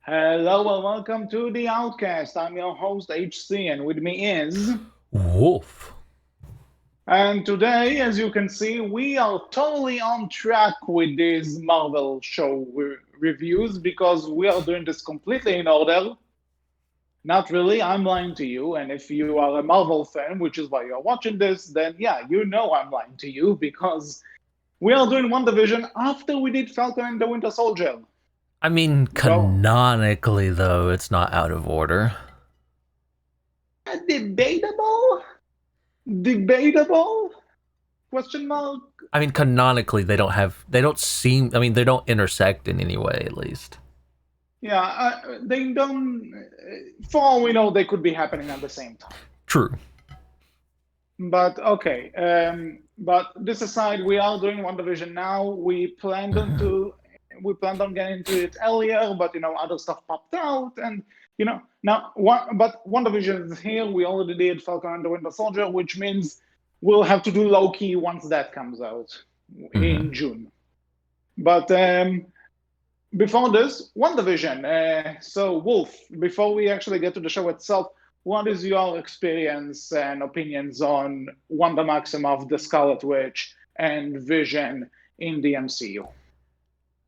Hello and welcome to the Outcast. I'm your host HC, and with me is. Wolf. And today, as you can see, we are totally on track with these Marvel show reviews because we are doing this completely in order. Not really, I'm lying to you. And if you are a Marvel fan, which is why you're watching this, then yeah, you know I'm lying to you because we are doing WandaVision after we did Falcon and the Winter Soldier. I mean, So, canonically, though, it's not out of order. debatable? Debatable? Question mark? I mean, canonically, they don't seem, I mean, they don't intersect in any way, at least. Yeah, they don't. For all we know, they could be happening at the same time. True. But okay. But this aside, we are doing WandaVision now. We planned on getting into it earlier, but other stuff popped out, and now but WandaVision is here. We already did Falcon and the Winter Soldier, which means we'll have to do Loki once that comes out Mm-hmm. in June. But before this, WandaVision. So, Wolf, before we actually get to the show itself, what is your experience and opinions on Wanda Maximoff, the Scarlet Witch, and Vision in the MCU?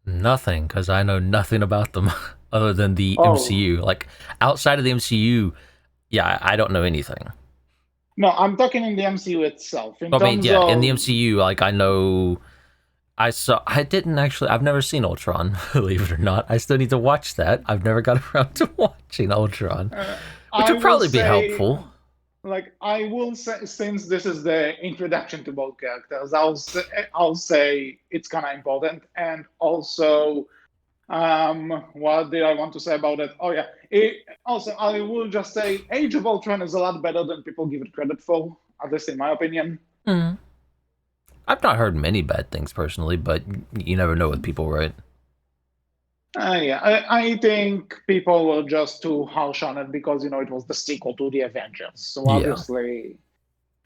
Nothing, because I know nothing about them other than the Oh, MCU. Like, outside of the MCU, yeah, I don't know anything. no, I'm talking in the MCU itself, in I mean, terms yeah, in the of. MCU, like, I know. I didn't actually, I've never seen Ultron, believe it or not. I still need to watch that. I've never got around to watching Ultron, Uh, which I would will probably be say, helpful. I will say, since this is the introduction to both characters, I'll say it's kind of important, and also. What did I want to say about it? Oh yeah. Also, I will just say, Age of Ultron is a lot better than people give it credit for, at least in my opinion. Mm. I've not heard many bad things personally, but you never know with people, right? Yeah, I think people were just too harsh on it because it was the sequel to the Avengers, so Yeah. obviously.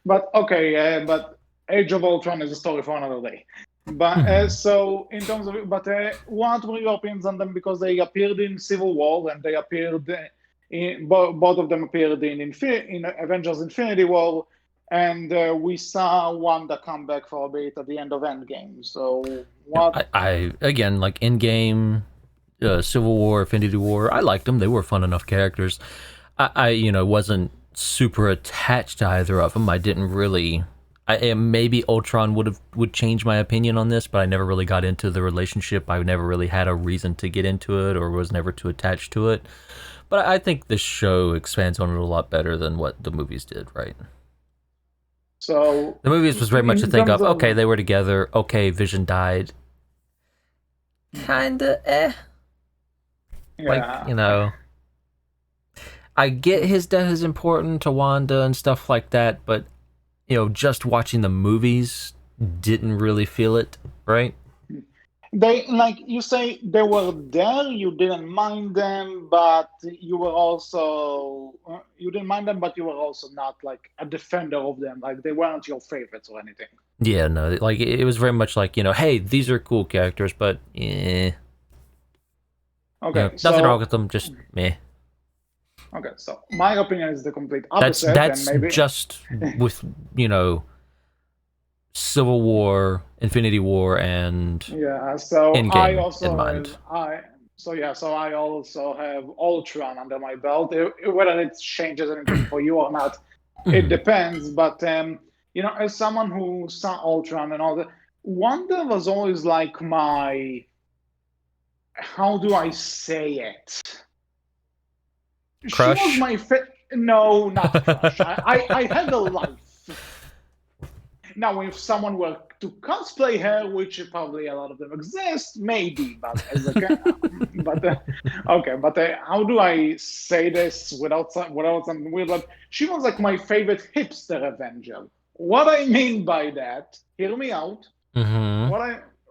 But okay, but Age of Ultron is a story for another day. But Mm-hmm. so in terms of, but what were your opinions on them? Because they appeared in Civil War and they appeared both of them appeared in Avengers Infinity War, and we saw Wanda come back for a bit at the end of Endgame. So Yeah, what? I again like Endgame, Civil War, Infinity War. I liked them; they were fun enough characters. I wasn't super attached to either of them. I didn't really. Maybe Ultron would change my opinion on this, but I never really got into the relationship. I never really had a reason to get into it, or was never too attached to it. But I think this show expands on it a lot better than what the movies did, right? So The movies was very much to in think terms of. Okay, of, they were together. Okay, Vision died. Kinda, like yeah. I get his death is important to Wanda and stuff like that, but just watching the movies didn't really feel it, right? They, like you say, they were there. You didn't mind them, but you didn't mind them, but you were also not like a defender of them. Like they weren't your favorites or anything. Yeah, no, like it was very much like hey, these are cool characters, but Okay, nothing wrong so with them, just meh. my opinion is the complete That's opposite, and that's maybe just with Civil War, Infinity War, and yeah. So I Endgame in also mind. I also have Ultron under my belt. Whether it changes anything for you or not, it Mhm. depends. But as someone who saw Ultron and all that, Wanda was always like my, how do I say it? She was Crush. my no, not crush. I had a life. Now, if someone were to cosplay her, which probably a lot of them exist, maybe, but but okay, but how do I say this without something weird? Like she was like my favorite hipster Avenger. What I mean by that, hear me out. Mm-hmm.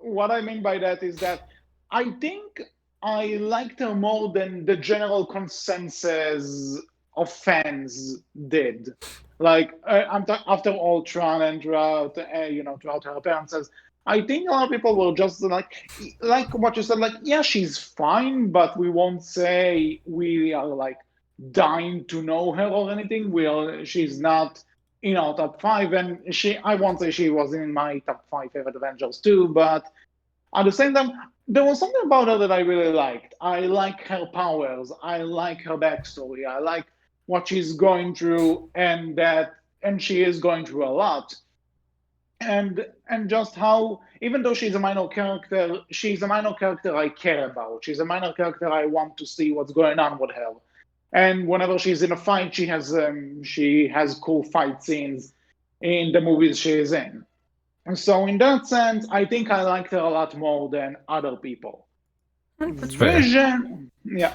What I mean by that is that I think I liked her more than the general consensus of fans did. Like after Ultron and throughout her appearances, I think a lot of people were just like what you said, like, yeah, she's fine, but we won't say we are like dying to know her or anything. She's not in our top five, and I won't say she was in my top five favorite Avengers too, but at the same time, there was something about her that I really liked. I like her powers. I like her backstory. I like what she's going through, and she is going through a lot. And just how, even though she's a minor character I care about. She's a minor character I want to see what's going on with her. And whenever she's in a fight, she has cool fight scenes in the movies she is in. And so in that sense, I think I liked her a lot more than other people. That's fair.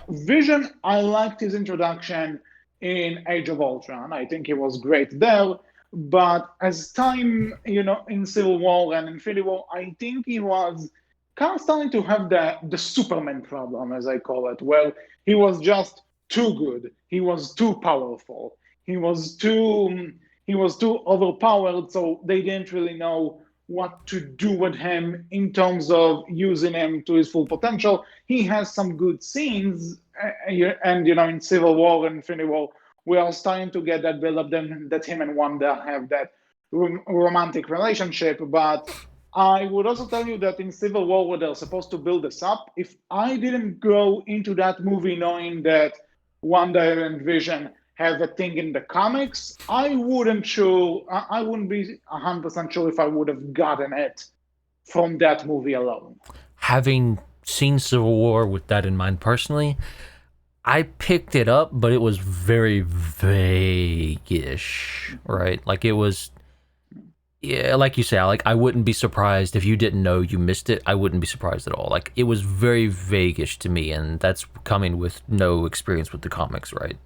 Vision, I liked his introduction in Age of Ultron. I think he was great there. But as time, in Civil War and Infinity War, I think he was kind of starting to have the Superman problem, as I call it, where he was just too good. He was too powerful. He was too overpowered, so they didn't really know what to do with him in terms of using him to his full potential. He has some good scenes, and in Civil War and Infinity War, we are starting to get that build up that him and Wanda have that romantic relationship. But I would also tell you that in Civil War, where they're supposed to build this up, if I didn't go into that movie knowing that Wanda and Vision have a thing in the comics, I wouldn't be 100% sure if I would have gotten it from that movie alone. Having seen Civil War with that in mind personally, I picked it up, but it was very vague-ish, right? Like it was, yeah, like you say, like I wouldn't be surprised if you didn't know you missed it. I wouldn't be surprised at all. Like it was very vague-ish to me, and that's coming with no experience with the comics, right?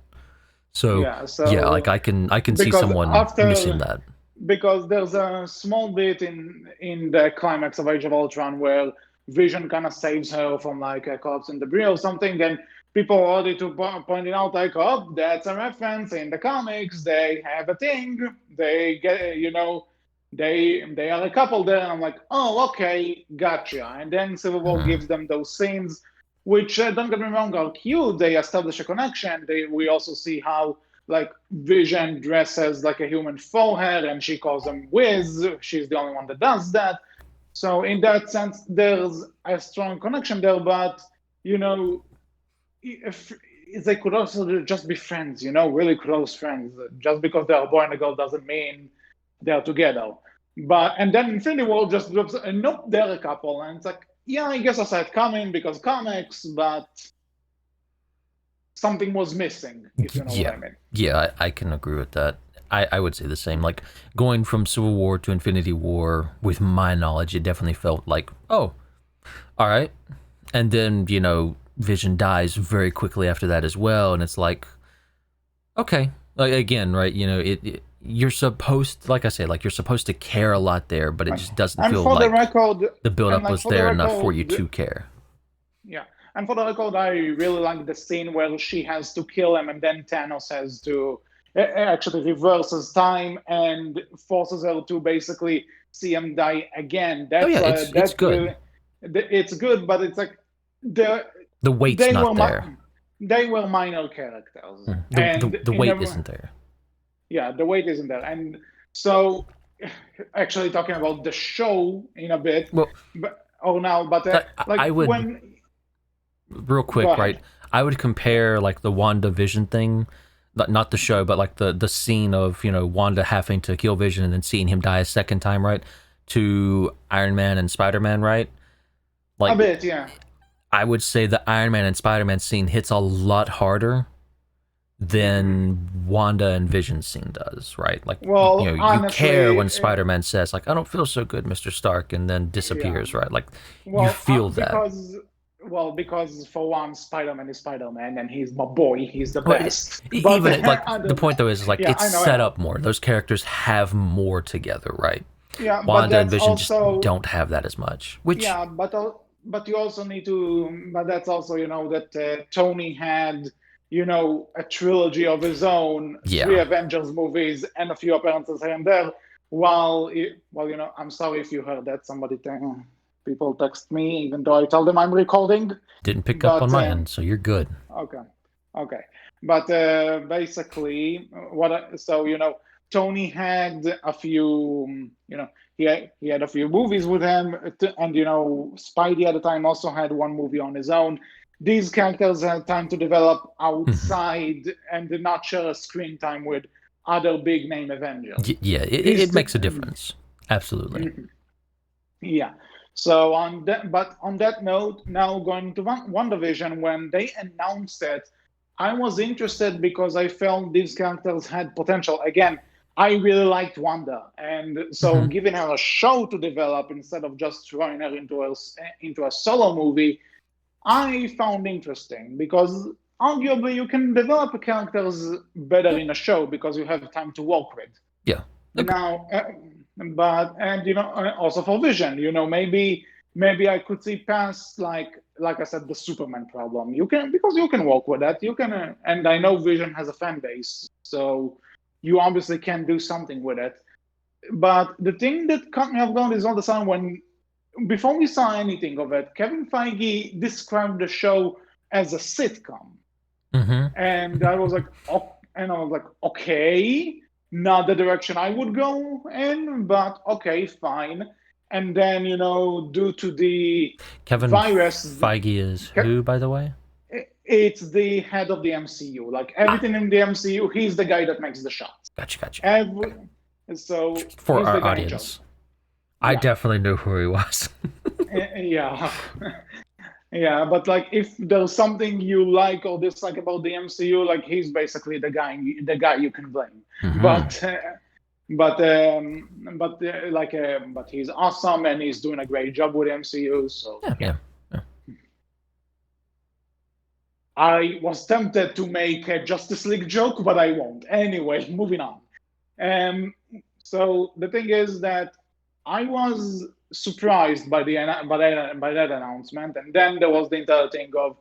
So Yeah, yeah, like so I can see because someone missing after that. because there's a small bit in the climax of Age of Ultron where Vision kind of saves her from like a collapse and debris or something, and people are already pointing out like, oh, that's a reference in the comics. They have a thing. They get, they are a couple there. And I'm like, oh, okay, gotcha. And then Civil War Mhm. gives them those scenes, which don't get me wrong, are cute. They establish a connection. We also see how like Vision dresses like a human for her, and she calls him Wiz. She's the only one that does that. So in that sense, there's a strong connection there. But you know, if they could also just be friends, really close friends. Just because they're a boy and a girl doesn't mean they're together. But and then Infinity War just drops, nope, they're a couple, and it's like, yeah, I guess I saw it coming because comics, but something was missing, if you know what Yeah, I mean. yeah, I can agree with that. I would say the same. Like going from Civil War to Infinity War, with my knowledge, it definitely felt like, oh, all right. And then, Vision dies very quickly after that as well. And it's like, okay. Like, again, right? You're supposed, like I say, like you're supposed to care a lot there, but it just doesn't And feel for the like record, the and buildup like was for the there enough for you record, to care. yeah. And for the record, I really like the scene where she has to kill him, and then Thanos has to actually reverses time and forces her to basically see him die again. Oh, That's yeah, it's that good. really, it's good, but it's like the The weight's they not were there. they were minor characters, The, and the, the in weight a isn't there. yeah, the weight isn't there, and so actually talking about the show in a bit, Well, but or now, but like I would, when real go quick, right? ahead. I would compare like the WandaVision thing, not the show, but like the scene of Wanda having to kill Vision and then seeing him die a second time, right? To Iron Man and Spider Man, right? A Like bit, yeah. I would say the Iron Man and Spider Man scene hits a lot harder Hmm. than Wanda and Vision scene does, right? Like Well, you care honestly, when Spider Man says like, "I don't feel so good, Mr. Stark," and then yeah. disappears, right? Like you Well, feel that. because for one, Spider-Man is Spider-Man, and he's my boy. He's the But best. But even like the other, point though is like yeah, it's I set know. up more. Those characters have more together, right? Yeah, but Wanda and that's Vision just also don't have that as much. Which yeah, but you also need to. But that's also that Tony had a trilogy of his own, three yeah, Avengers movies, and a few appearances here and there. I'm sorry if you heard that. People text me, even though I tell them I'm recording. Didn't pick up on But my end, so you're good. okay, okay. But basically, Tony had a few, he had a few movies with him, and Spidey at the time also had one movie on his own. These characters had time to develop outside and did not share a screen time with other big name Avengers. Yeah, it makes a difference. Absolutely. Yeah. So on that note, now going to WandaVision, when they announced it, I was interested because I felt these characters had potential. Again, I really liked Wanda, and so giving her a show to develop instead of just throwing her into a solo movie, I found interesting because arguably you can develop characters better in a show because you have time to work with. Yeah. Okay. Now, also for Vision, maybe I could see past like I said, the Superman problem. Because you can work with that. You can, and I know Vision has a fan base, so you obviously can do something with it. But the thing that caught me off guard is all the time when before we saw anything of it, Kevin Feige described the show as a sitcom, and I was like, okay, not the direction I would go in, but okay, fine. And then, due to the Kevin virus, Feige is who, by the way? it's the head of the MCU. Like everything in the MCU, he's the guy that makes the shots. Gotcha. So for our audience, I definitely knew who he was. Yeah. Yeah, but like if there's something you like or dislike about the MCU, like he's basically the guy you can blame. But he's awesome and he's doing a great job with MCU. So yeah. I was tempted to make a Justice League joke, but I won't. Anyway, moving on. So the thing is that I was surprised by that announcement, and then there was the entire thing of,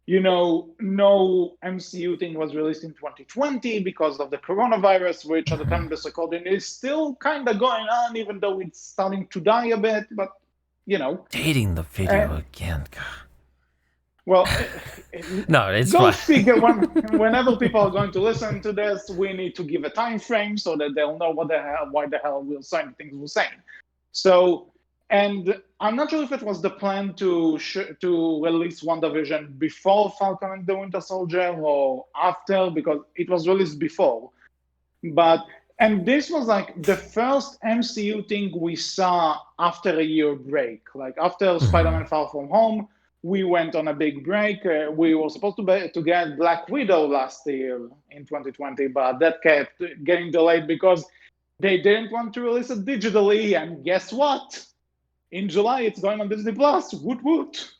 no MCU thing was released in 2020 because of the coronavirus, which at the time of this recording is still kind of going on, even though it's starting to die a bit. But dating the video again. Well, no, it's go fine. figure. Whenever people are going to listen to this, we need to give a time frame so that they'll know why the hell we're saying the things we're saying. So, and I'm not sure if it was the plan to release WandaVision before Falcon and the Winter Soldier or after, because it was released before. And this was like the first MCU thing we saw after a year break. Like after Spider-Man Far From Home, we went on a big break. We were supposed to get Black Widow last year in 2020, but that kept getting delayed because they didn't want to release it digitally. And guess what? In July, it's going on Disney Plus. Woot woot!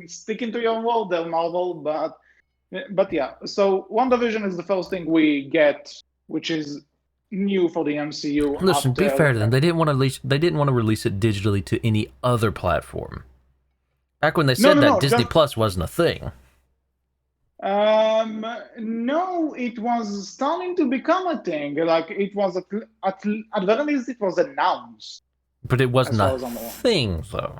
Sticking to your word there, Marvel. But yeah. So WandaVision is the first thing we get, which is new for the MCU. Listen, be fair to them. They didn't want to release it digitally to any other platform. Back when they said Disney Plus wasn't a thing. No, it was starting to become a thing. Like it was at the very least it was announced. But it wasn't a thing, though.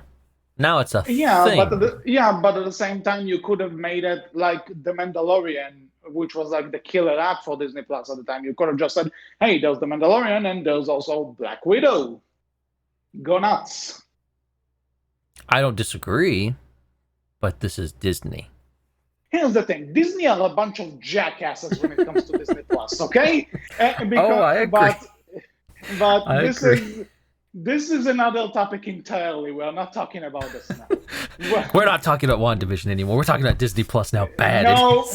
Now it's a thing. But at the same time, you could have made it like The Mandalorian, which was like the killer app for Disney Plus at the time. You could have just said, "Hey, there's The Mandalorian, and there's also Black Widow. Go nuts." I don't disagree, but this is Disney. Here's the thing: Disney are a bunch of jackasses when it comes to Disney Plus. Okay? I agree. But this is another topic entirely. We're not talking about this now. We're not talking about WandaVision anymore. We're talking about Disney Plus now. Bad. No.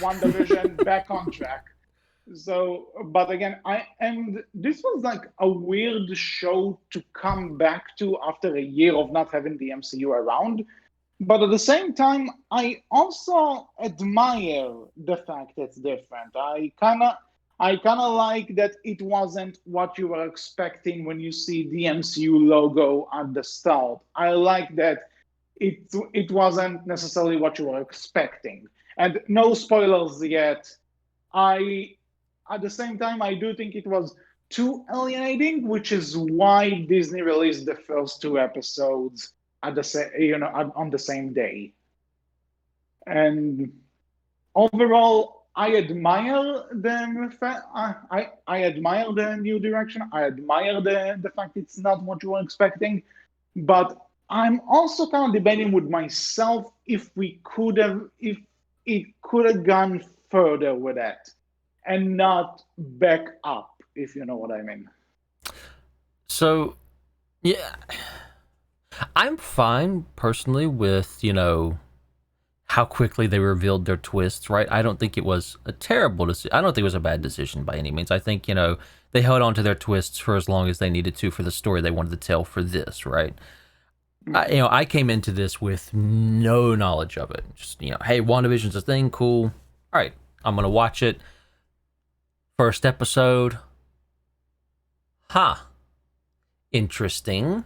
WandaVision back on track. So, but again, this was like a weird show to come back to after a year of not having the MCU around. But at the same time, I also admire the fact it's different. I kind of like that it wasn't what you were expecting when you see the MCU logo at the start. I like that it wasn't necessarily what you were expecting. And no spoilers yet. At the same time, I do think it was too alienating, which is why Disney released the first two episodes at the same, on the same day. And overall, I admire I admire the new direction. I admire the fact it's not what you were expecting, but I'm also kind of debating with myself if it could have gone further with that and not back up, if you know what I mean. So, yeah, I'm fine personally with, how quickly they revealed their twists, right? I don't think it was a terrible decision. I don't think it was a bad decision by any means. I think, they held on to their twists for as long as they needed to for the story they wanted to tell for this, right? I came into this with no knowledge of it. Just, hey, WandaVision's a thing, cool. All right, I'm going to watch it. First episode. Interesting.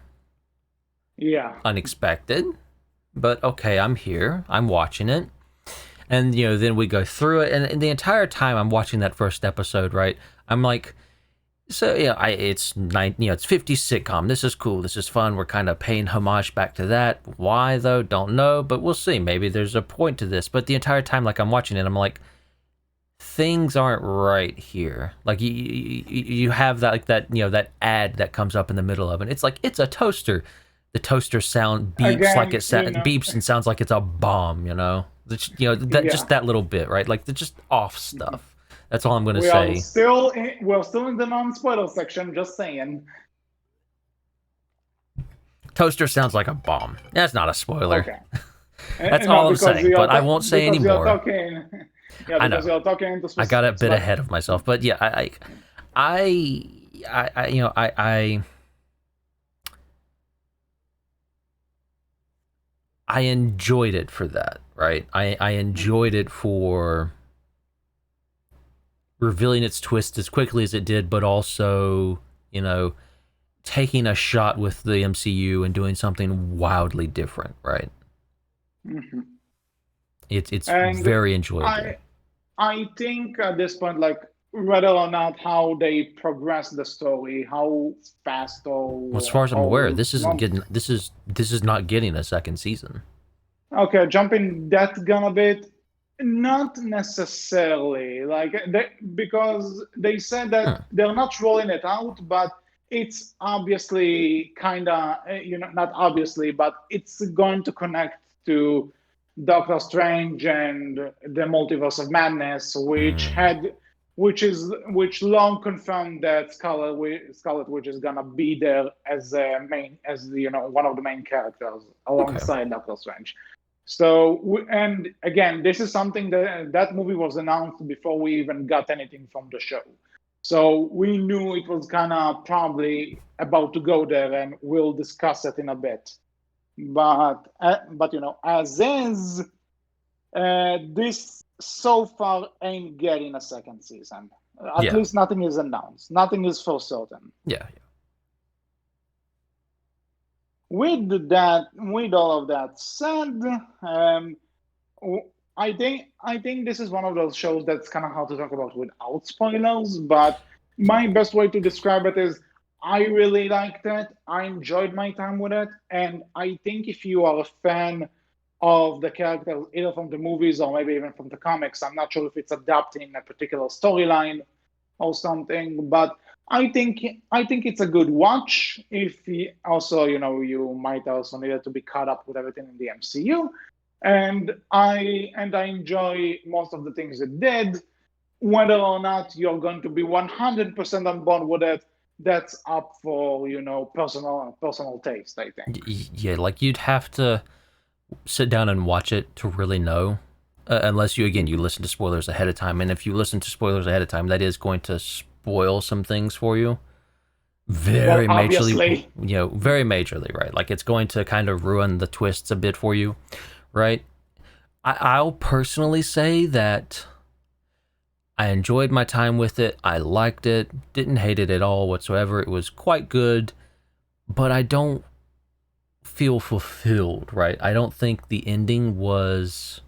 Yeah. Unexpected. But okay, I'm here. I'm watching it. And, then we go through it. And the entire time I'm watching that first episode, right, I'm like, so, it's 50s sitcom. This is cool. This is fun. We're kind of paying homage back to that. Why, though? Don't know. But we'll see. Maybe there's a point to this. But the entire time, like, I'm watching it, I'm like, things aren't right here. Like, you have that, like, that ad that comes up in the middle of it. It's like, it's a toaster. The toaster sound beeps Again, like it beeps and sounds like it's a bomb, just that little bit, right? Like, they're just off stuff. That's all I'm going to say. We're still in the non-spoiler section, just saying. Toaster sounds like a bomb. That's not a spoiler. Okay. That's all I'm saying, but I won't say anymore. I know. You're talking into I got a bit ahead of myself, but yeah, I enjoyed it for that, right? I enjoyed it for revealing its twist as quickly as it did, but also, taking a shot with the MCU and doing something wildly different, right? Mm-hmm. It's very enjoyable. I think at this point, like, whether or not how they progress the story, how fast or well, as far as I'm aware, this is not getting a second season. Okay, jumping that gun a bit, not necessarily. Because they said that they're not rolling it out, but it's obviously kind of, not obviously, but it's going to connect to Doctor Strange and the Multiverse of Madness, which long confirmed that Scarlet Witch is gonna be there as one of the main characters alongside Doctor Strange. So, and again, this is something that movie was announced before we even got anything from the show. So we knew it was kind of probably about to go there, and we'll discuss it in a bit. But as is, this so far ain't getting a second season. At least nothing is announced. Nothing is for certain. Yeah. With all of that said, I think this is one of those shows that's kind of hard to talk about without spoilers. But my best way to describe it is, I really liked it. I enjoyed my time with it, and I think if you are a fan of the characters, either from the movies or maybe even from the comics, I'm not sure if it's adapting a particular storyline or something, but I think it's a good watch. If you might also need to be caught up with everything in the MCU, and I enjoy most of the things it did. Whether or not you're going to be 100% on board with it, that's up for personal taste, I think. Yeah, like, you'd have to sit down and watch it to really know, unless you listen to spoilers ahead of time. And if you listen to spoilers ahead of time, that is going to spoil some things for you very majorly. Very majorly, right? Like, it's going to kind of ruin the twists a bit for you, right? I'll personally say that I enjoyed my time with it. I liked it. Didn't hate it at all whatsoever. It was quite good, but I don't feel fulfilled, right? I don't think the ending was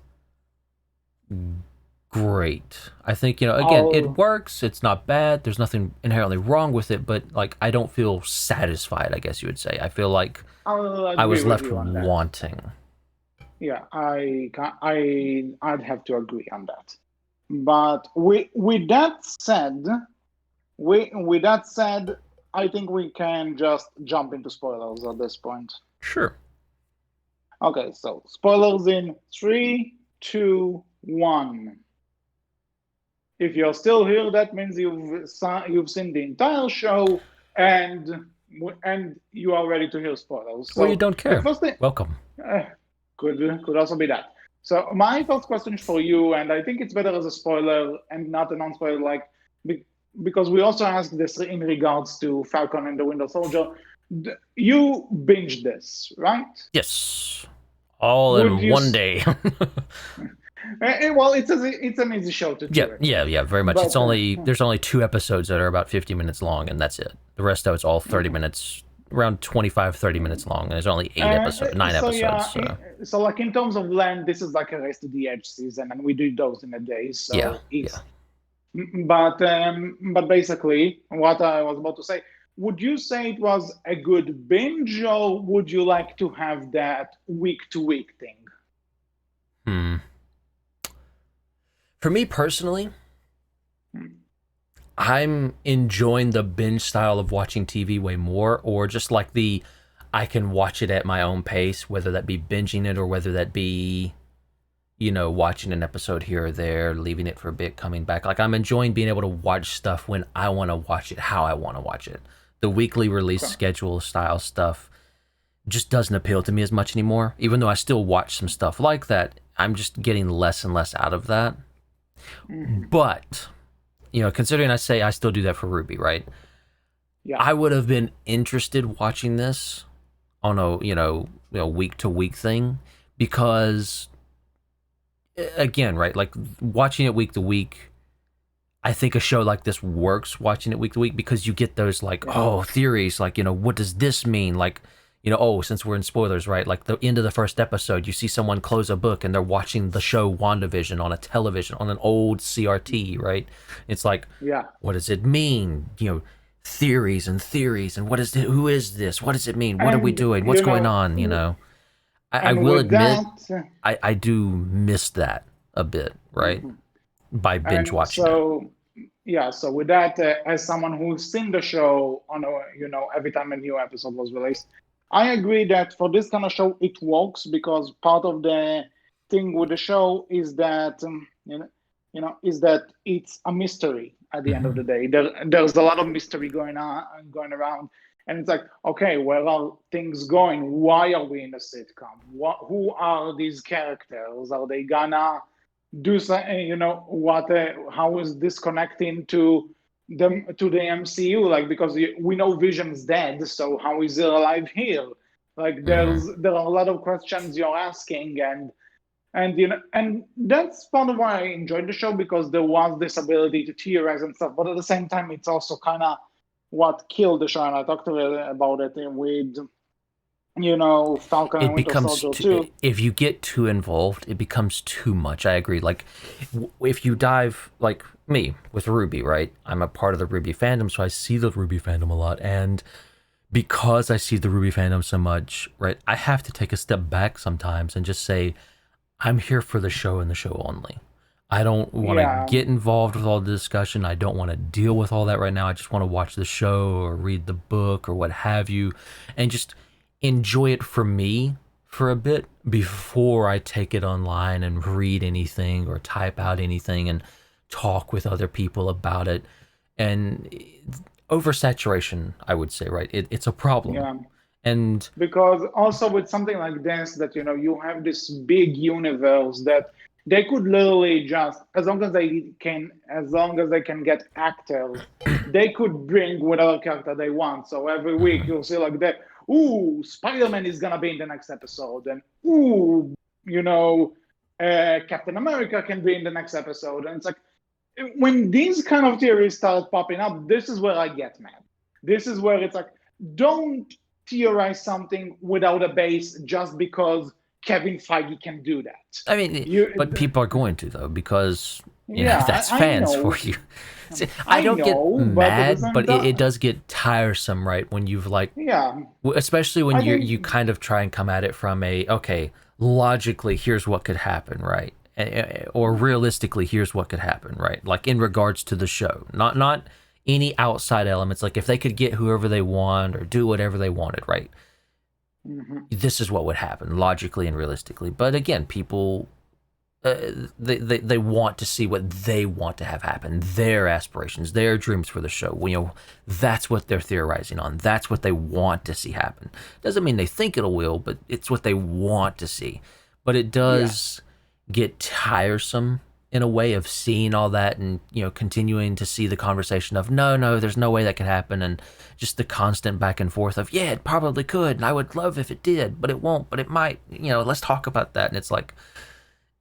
great. I think, again, it I'll works. It's not bad. There's nothing inherently wrong with it, but like I don't feel satisfied, I guess you would say. I feel like I'll I agree was with left you on that. wanting. Yeah, I'd have to agree on that. But with that said, with that said, I think we can just jump into spoilers at this point. Sure. Okay, so spoilers in three, two, one. If you're still here, that means you've seen the entire show and you are ready to hear spoilers. Or you So don't the care. first thing Welcome. uh, could also be that. So my first question for you, and I think it's better as a spoiler and not a non-spoiler, like because we also asked this in regards to Falcon and the Winter Soldier. You binged this, right? Yes. All Would in you? one day. Well, it's an easy show to Yeah, do it yeah, with, yeah, very much. but There's only 2 episodes that are about 50 minutes long, and that's it. The rest of it's all 30 minutes, around 25, 30 minutes long. And there's only nine so episodes. yeah, So so like in terms of length, this is like a race to the edge season, and we do those in a day. yeah, So yeah. it's but basically, what I was about to say, would you say it was a good binge, or would you like to have that week to week thing? Hmm. For me personally, Hmm. I'm enjoying the binge style of watching TV way more, or just like I can watch it at my own pace, whether that be binging it or whether that be, watching an episode here or there, leaving it for a bit, coming back. Like I'm enjoying being able to watch stuff when I want to watch it, how I want to watch it. The weekly release Okay. schedule style stuff just doesn't appeal to me as much anymore. Even though I still watch some stuff like that, I'm just getting less and less out of that. Mhm. But considering I say I still do that for Ruby, right? Yeah. I would have been interested watching this on a week to week thing because again, right, like watching it week to week. I think a show like this works watching it week to week because you get those like Yeah. theories like what does this mean, like since we're in spoilers, right, like the end of the first episode you see someone close a book and they're watching the show WandaVision on a television on an old CRT, right? It's like, Yeah. what does it mean? Theories and theories and who is this, what does it mean, what are we And doing, what's going on, I and will with admit that, I do miss that a bit, right, mhm. by binge And watching it. so yeah, so with that, as someone who's seen the show on every time a new episode was released, I agree that for this kind of show it works because part of the thing with the show is that is that it's a mystery at the end of Mm-hmm. the day. There's a lot of mystery going around, and it's like, okay, where are things going? Why are we in a sitcom? Who are these characters? Are they gonna do something? What? How is this connecting to the MCU? Like, because we know Vision's dead, so how is he alive here? Like, Mm-hmm. there are a lot of questions you're asking, and that's part of why I enjoyed the show because there was this ability to theorize and stuff. But at the same time, it's also kind of what killed the show, and I talked to her about it with Falcon and It Winter becomes Soldier too. if you get too involved, it becomes too much. I agree. Like if you dive like me with Ruby, right? I'm a part of the Ruby fandom, so I see the Ruby fandom a lot, and because I see the Ruby fandom so much, right? I have to take a step back sometimes and just say, I'm here for the show and the show only. I don't want to Yeah, get involved with all the discussion. I don't want to deal with all that right now. I just want to watch the show or read the book or what have you and just enjoy it for me for a bit before I take it online and read anything or type out anything and talk with other people about it. And oversaturation, I would say, right? It's a problem. yeah. And Because also with something like this, that you have this big universe that they could literally just, as long as they can get actors, they could bring whatever character they want. So every week mhm, you'll see like that. Ooh, Spider-Man is gonna be in the next episode, and ooh, Captain America can be in the next episode, and it's like when these kind of theories start popping up, this is where I get mad. This is where it's like, don't theorize something without a base just because Kevin Feige can do that. I mean, You, but people are going to though because Yeah, That's I fans for know. you. See, I I don't get know, but at the mad, same but it time, does get tiresome, right? When you've like, yeah, especially when I you think, kind of try and come at it from a, okay, logically here's what could happen, right? Or realistically here's what could happen, right? Like in regards to the show, not any outside elements. Like if they could get whoever they want or do whatever they wanted, right? mhm, This is what would happen logically and realistically. But again, people, they want to see what they want to have happen, their aspirations, their dreams for the show. That's what they're theorizing on. That's what they want to see happen. Doesn't mean they think it'll will, but it's what they want to see. But it yeah, does get tiresome in a way of seeing all that and continuing to see the conversation of no, there's no way that could happen, and just the constant back and forth of yeah, it probably could, and I would love if it did, but it won't, but it might. Let's talk about that. And it's like,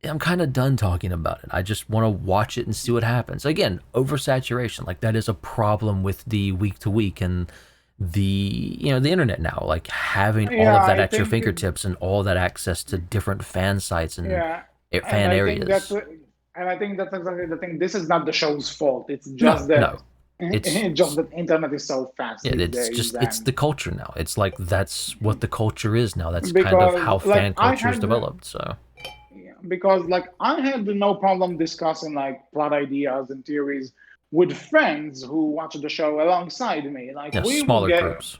I'm kind of done talking about it. I just want to watch it and see what happens. Again, oversaturation, like that is a problem with the week to week and the internet now, like having all yeah. of that I at your think, fingertips and all that access to different fan sites and yeah, and fan I think that's, areas. and I think that's exactly the thing. This is not the show's fault. It's No, just that, no, it's just that internet is so fast yeah, these it's days, just it's and the culture now. It's like that's what the culture is now. That's kind of because how like fan culture is developed. So yeah, because like I had no problem discussing like plot ideas and theories with friends who watch the show alongside me. Like yeah, we will smaller get, groups.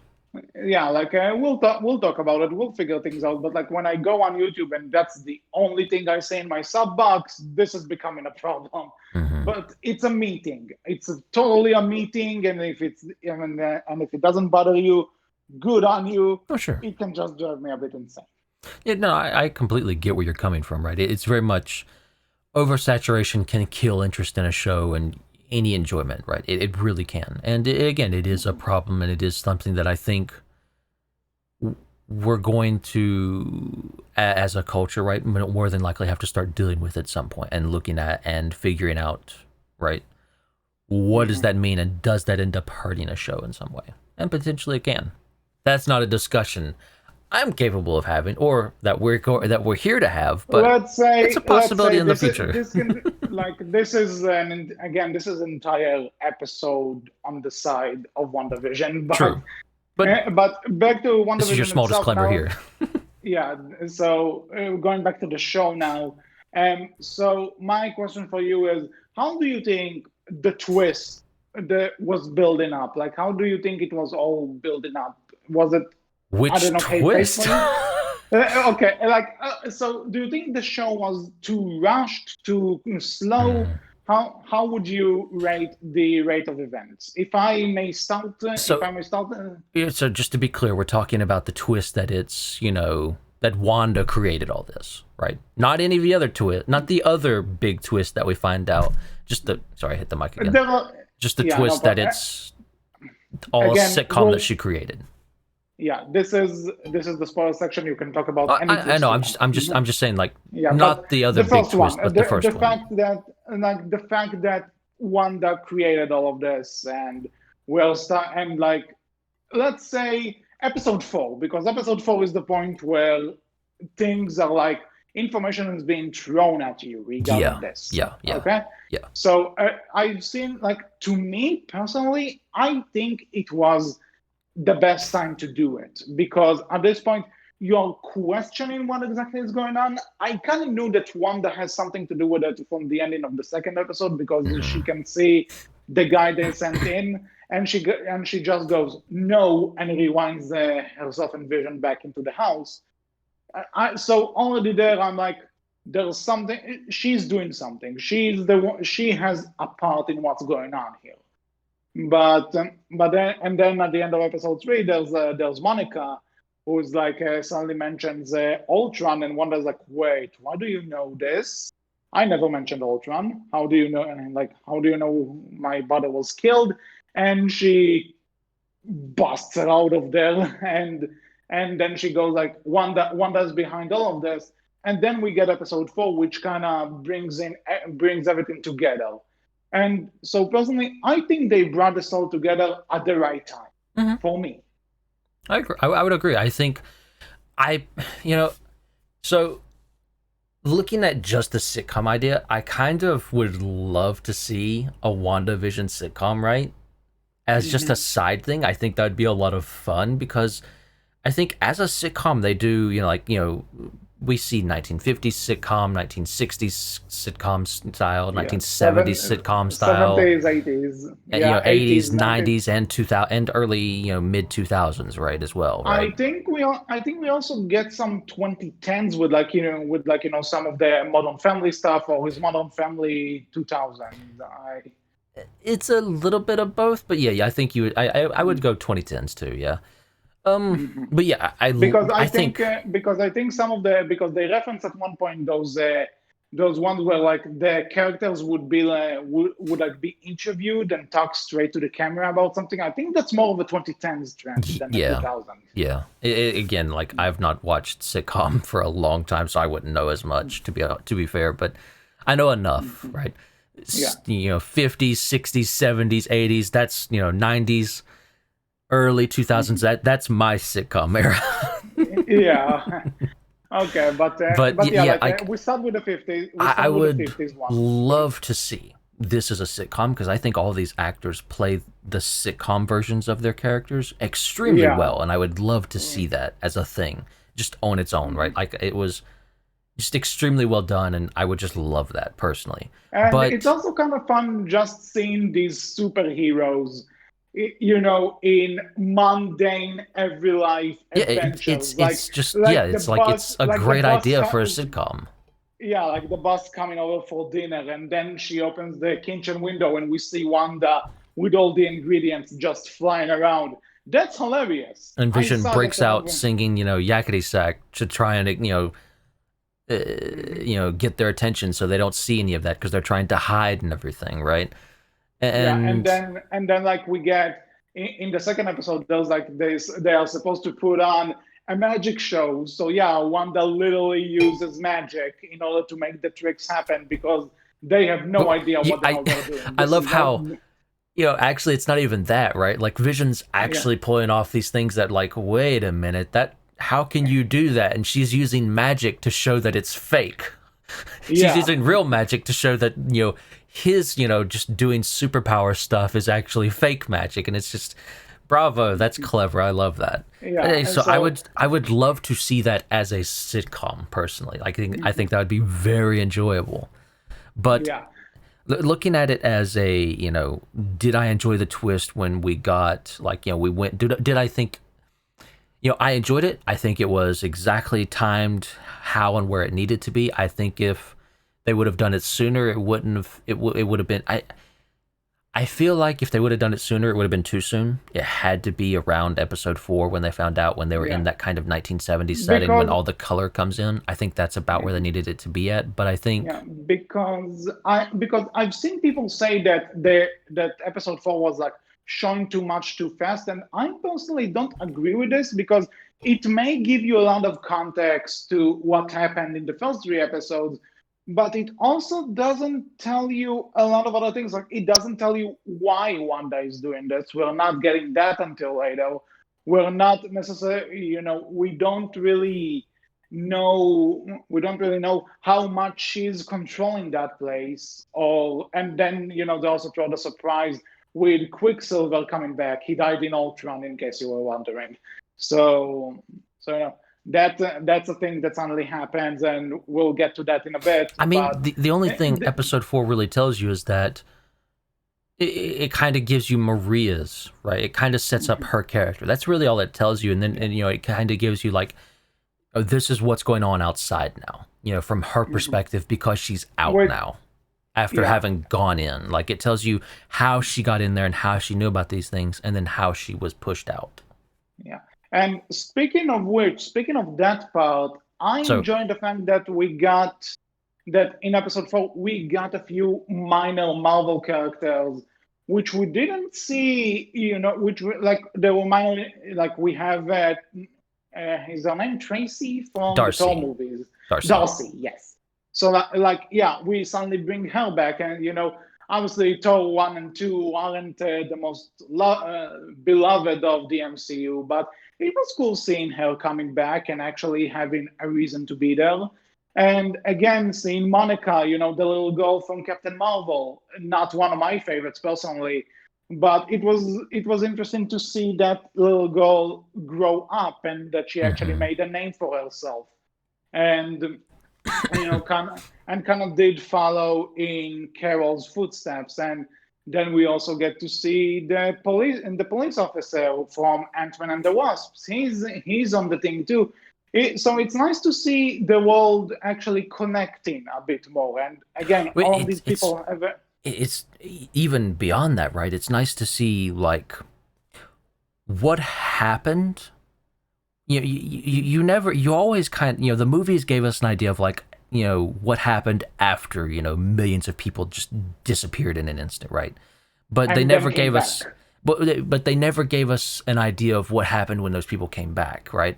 yeah, like we'll talk about it, we'll figure things out. But like when I go on YouTube and that's the only thing I say in my sub box, this is becoming a problem. Hmm. But it's a meeting. It's totally a meeting, and and if it doesn't bother you, good on you. Oh, sure. It can just drive me a bit insane. Yeah, no, I completely get where you're coming from, right? It's very much oversaturation can kill interest in a show and any enjoyment, right? It really can. And again, it is a problem, and it is something that I think we're going to, as a culture, right, more than likely have to start dealing with at some point and looking at and figuring out, right, what does Mhm. that mean, and does that end up hurting a show in some way? And potentially it can. That's not a discussion I'm capable of having, or that we're here to have, but it's a Let's possibility say in the this future. this can, like this is again, this is an entire episode on the side of WandaVision, but True, but but back to this is your WandaVision small itself disclaimer now. here. Yeah, so going back to the show now. So my question for you is, how do you think the twist that was building up? Like, how do you think it was all building up? Was it, I don't Which know, twist? pacefully? Okay, like, so do you think the show was too rushed, too slow? Mm. How would you rate the rate of events? If So, I may start, yeah, so just to be clear, we're talking about the twist that it's, that Wanda created all this, right? Not any of the other twist, not the other big twist that we find out. Just the, sorry, I hit the mic again. there are, Just the yeah, no twist that problem. it's all Again, sitcom that well, she created. yeah, this is the spoiler section. You can talk about any I twist know. you I'm want. just I'm just I'm just saying, like, Yeah, but not the other the big first one, twist, but the the first one. fact that, like, the fact that Wanda created all of this, and we'll start, and like, let's say episode 4, because episode 4 is the point where things are like, information is being thrown at you regarding Yeah, this. yeah, yeah, Okay, yeah. so I've seen, like, to me personally, I think it was the best time to do it, because at this point you're questioning what exactly is going on. I kind of knew that Wanda has something to do with it from the ending of the second episode, because she Hmm. can see the guy they sent in, and she just goes no and rewinds herself and Vision back into the house. So already there, I'm like, there's something. She's doing something. She's the one. She has a part in what's going on here. But then, and then at the end of episode 3, there's Monica, who's like, suddenly mentions Ultron, and Wanda's like, wait, why do you know this? I never mentioned Ultron. How do you know? And like, how do you know my brother was killed? And she busts her out of there, and then she goes like, Wanda's behind all of this. And then we get episode 4, which kind of brings everything together. And so personally, I think they brought this all together at the right time Hmm. for me. I agree. I would agree. I think I, you know, so Looking at just the sitcom idea, I kind of would love to see a WandaVision sitcom, right? As just a Hmm. side thing. I think that would be a lot of fun because I think as a sitcom they do, we see 1950s sitcom, 1960s sitcom style, Yeah, 1970s sitcom style, 70s, 80s, and, yeah, 80s, 80s, 90s. 90s, and 2000 and early, mid 2000s, right, as well, right? I think we also get some 2010s with like with like some of the Modern Family stuff or his Modern Family 2000. It's a little bit of both, but yeah, I think you would. I would go 2010s too. Yeah. Mhm. But yeah, I think Because I think some of the because they reference at one point those ones where like the characters would be would like be interviewed and talk straight to the camera about something. I think that's more of a 2010s trend than a yeah, 2000s. yeah. Again, like I've not watched sitcom for a long time, so I wouldn't know as much to be fair. But I know enough, Mhm. right? Yeah. 50s, 60s, 70s, 80s. That's 90s, early 2000s. Mhm. That's my sitcom era. Yeah. Okay, But but yeah, yeah, like we start with the 50s. We I start with the would 50s one. love to see this as a sitcom because I think all these actors play the sitcom versions of their characters extremely Yeah. well, and I would love to see Mm. that as a thing, just on its own, right? Mhm. Like it was just extremely well done, and I would just love that personally. And it's But also kind of fun just seeing these superheroes, in mundane every life yeah, adventures, it's just yeah, it's like it's a like the great bus, idea for a sitcom. yeah, like the bus coming over for dinner, and then she opens the kitchen window, and we see Wanda with all the ingredients just flying around. That's hilarious. And I Vision saw that breaks and I out went, singing, yakety sack to try and uh, mhm. get their attention so they don't see any of that because they're trying to hide and everything, right? Yeah, And and then like we get in the second episode, there's like they are supposed to put on a magic show. So yeah, Wanda literally uses magic in order to make the tricks happen because they have no but idea yeah, what the hell they're doing. I This love is not, how actually it's not even that, right? Like Vision's yeah, actually pulling off these things that like, wait a minute, that how can you do that? And she's using magic to show that it's fake. She's yeah, using real magic to show that his just doing superpower stuff is actually fake magic, and it's just bravo. That's clever. I love that. yeah. And So I so, would love to see that as a sitcom personally. I think that would be very enjoyable. But yeah, looking at it as a did I enjoy the twist when we got like we went did I think I enjoyed it. I think it was exactly timed how and where it needed to be. I think if they would have done it sooner, it wouldn't have. It would have been. I feel like if they would have done it sooner, it would have been too soon. It had to be around episode 4 when they found out when they were in yeah. that kind of 1970s setting when Because all the color comes in. I think that's about where they needed it to be at. But I think Yeah, because I've seen people say that that episode 4 was like showing too much too fast, and I personally don't agree with this because it may give you a lot of context to what happened in the first 3 episodes, but it also doesn't tell you a lot of other things. Like it doesn't tell you why Wanda is doing this. We're not getting that until later. We're not necessarily, we don't really know how much she's controlling that place. Or and then they also throw the surprise with Quicksilver coming back. He died in Ultron, in case you were wondering. So that's a thing that suddenly happens, and we'll get to that in a bit. I mean But the only eh, thing episode 4 really tells you is that it kind of gives you Maria's right. It kind of sets up her character. That's really all it tells you, and then and it kind of gives you like, oh, this is what's going on outside now. From her perspective because she's out with now after yeah. having gone in. Like it tells you how she got in there and how she knew about these things, and then how she was pushed out. Yeah. And speaking of which, speaking of that part, I So enjoyed the fact that we got that in episode 4, we got a few minor Marvel characters, which we didn't see, like they were minor, like we have, is her name Tracy from the Thor Darcy, movies? Darcy. Darcy, yes. So, yeah, we suddenly bring her back, and, obviously Thor 1 and 2 aren't the most beloved of the MCU, but it was cool seeing her coming back and actually having a reason to be there. And again, seeing Monica, the little girl from Captain Marvel, not one of my favorites personally, but it was interesting to see that little girl grow up and that she actually Mm-hmm. made a name for herself. And kind of did follow in Carol's footsteps. And then we also get to see the police officer from Ant-Man and the Wasps. He's on the thing too. So it's nice to see the world actually connecting a bit more. And again, Wait, all of it's these it's people have. it's even beyond that, right? It's nice to see like what happened. You always kind of, the movies gave us an idea of like, what happened after, millions of people just disappeared in an instant, right? But they And then never came gave back. us, but they never gave us an idea of what happened when those people came back, right?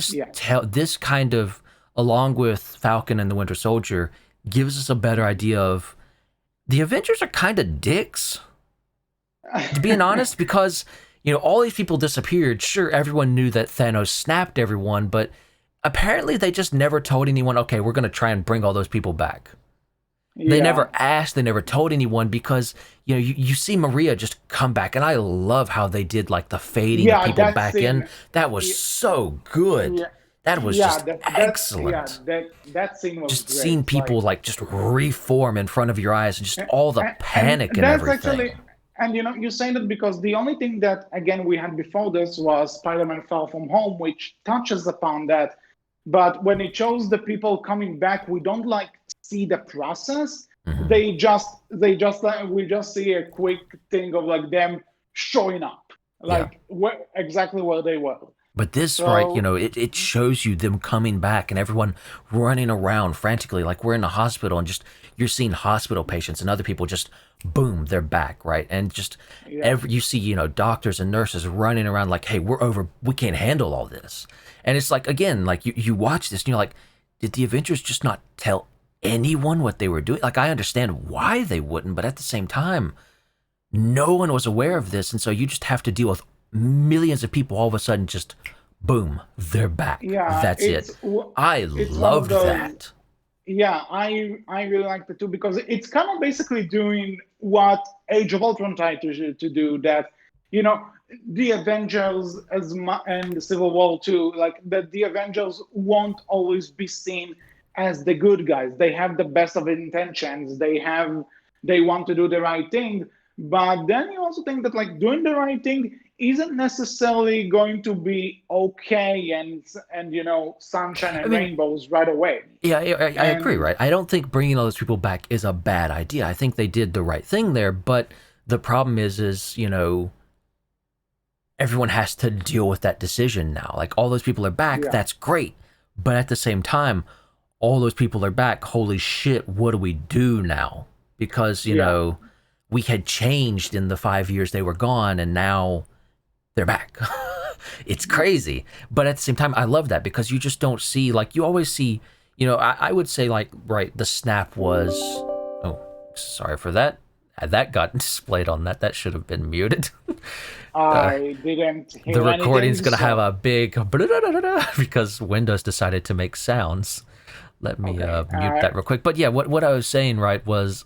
Yes. This kind of, along with Falcon and the Winter Soldier, gives us a better idea of the Avengers are kind of dicks, to be honest, because all these people disappeared. Sure, everyone knew that Thanos snapped everyone, but apparently they just never told anyone, okay, we're going to try and bring all those people back. They Yeah. never asked, they never told anyone, because you see Maria just come back, and I love how they did like the fading of Yeah, people that back in. scene. That was so good. Yeah, That was yeah, just that yeah, excellent. that scene was Just seeing great. people like just reform in front of your eyes, and just all the And panic and that's actually, everything. and you're saying that because the only thing that again we had before this was Spider-Man Far From Home, which touches upon that. But when it shows the people coming back, we don't like see the process. Hmm. They just we just see a quick thing of like them showing up, Yeah. like exactly where they were. But this, right, So it shows you them coming back and everyone running around frantically, like we're in a hospital, and just you're seeing hospital patients and other people just boom, they're back, right? And just yeah, you see, doctors and nurses running around like, hey, we can't handle all this. And it's like, again, like you watch this and you're like, did the Avengers just not tell anyone what they were doing? Like, I understand why they wouldn't, but at the same time, no one was aware of this, and so you just have to deal with millions of people all of a sudden just boom, they're back. yeah, That's it. I it's one of loved those. that. Yeah, I really liked it too because it's kind of basically doing what Age of Ultron tried to do. That you know the Avengers and the Civil War too, like that the Avengers won't always be seen as the good guys. They have the best of intentions. They want to do the right thing, but then you also think that like doing the right thing isn't necessarily going to be okay and sunshine I and mean, rainbows right away. yeah, I agree, And right? I don't think bringing all those people back is a bad idea. I think they did the right thing there, but the problem is, everyone has to deal with that decision now. Like, all those people are back, yeah, that's great. But at the same time, all those people are back. Holy shit, what do we do now? Because, yeah, we had changed in the 5 years they were gone, and now they're back. It's crazy. But at the same time, I love that because you just don't see, like, you always see, I would say, like, right, the snap was, oh, sorry for that. That got displayed on that. That should have been muted. uh, I didn't the hear recording's anything. going to have So a big because Windows decided to make sounds. Let me okay, mute that real quick. But yeah, what I was saying, right, was,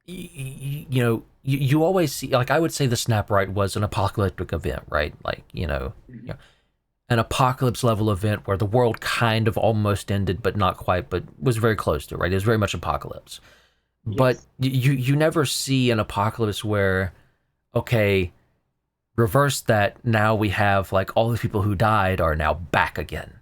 you always see, like, I would say the snap, right, was an apocalyptic event, right? Like, an apocalypse level event where the world kind of almost ended, but not quite, but was very close to, right? It was very much apocalypse. But yes, you never see an apocalypse where, okay, reverse that, now we have like all the people who died are now back again,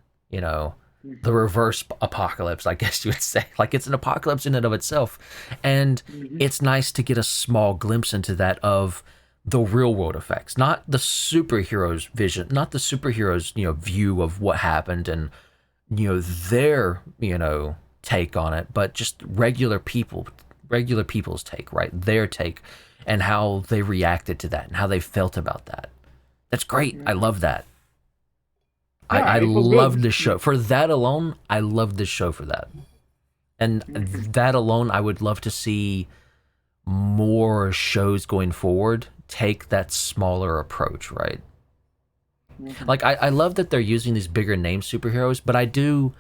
the hmm reverse apocalypse, I guess you would say. Like, it's an apocalypse in and of itself. And hmm it's nice to get a small glimpse into that of the real world effects, not the superheroes' vision, not the superheroes, view of what happened and, their, take on it, but just regular people's take, right? Their take and how they reacted to that and how they felt about that. That's great. I love that. yeah, I it was loved good. this show. For that alone, I loved this show for that. And hmm that alone, I would love to see more shows going forward take that smaller approach, right? hmm Like, I love that they're using these bigger name superheroes, but I do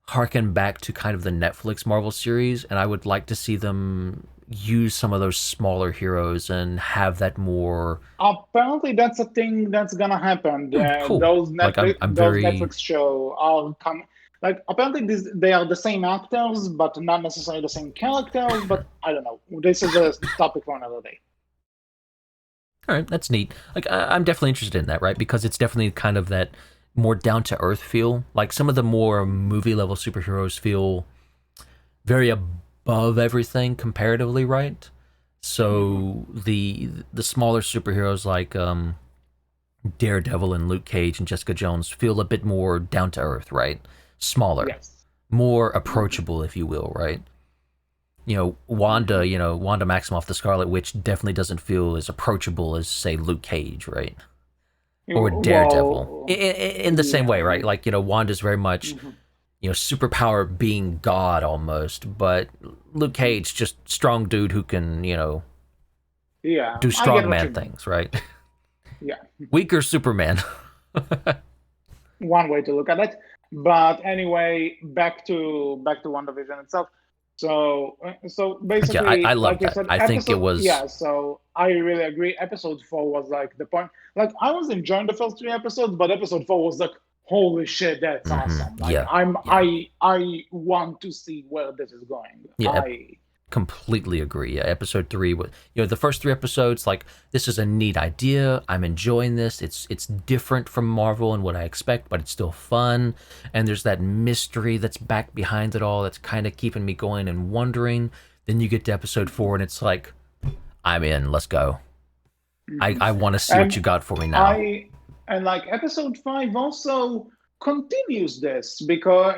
harken back to kind of the Netflix Marvel series, and I would like to see them use some of those smaller heroes and have that more. Apparently, that's a thing that's gonna happen. Cool. Like I'm Those very Netflix show are come like apparently they are the same actors, but not necessarily the same characters. But I don't know. This is a topic for another day. all right. That's neat. Like I'm definitely interested in that, right? Because it's definitely kind of that more down to earth feel. Like some of the more movie level superheroes feel very above everything comparatively, right? So the smaller superheroes like Daredevil and Luke Cage and Jessica Jones feel a bit more down to earth, right? Smaller, Yes. more Mhm. approachable, if you will, right? Wanda, Wanda Maximoff, the Scarlet Witch, definitely doesn't feel as approachable as, say, Luke Cage, right? Or Daredevil. Well, In the same way, yeah. right? Like, Wanda's very much, Mhm. superpower being God almost, but Luke Cage, just strong dude who can, Yeah, do I get what strongman you mean. things, right? Yeah, Weaker Superman. one way to look at it. But anyway, back to WandaVision itself. So Yeah, I basically, love like I that. said, I think it episode was. yeah. So I really agree. Episode 4 was like the point. Like I was enjoying the first 3 episodes, but episode 4 was like, holy shit, that's awesome. Like Yeah, yeah, I want to see where this is going. yeah. Completely agree. Yeah, episode 3 was, the first 3 episodes, like, this is a neat idea. I'm enjoying this. It's different from Marvel and what I expect, but it's still fun. And there's that mystery that's back behind it all that's kind of keeping me going and wondering. Then you get to episode 4 and it's like, I'm in. Let's go. Mhm. I want to see what And you got for me now. I and like episode 5 also continues this because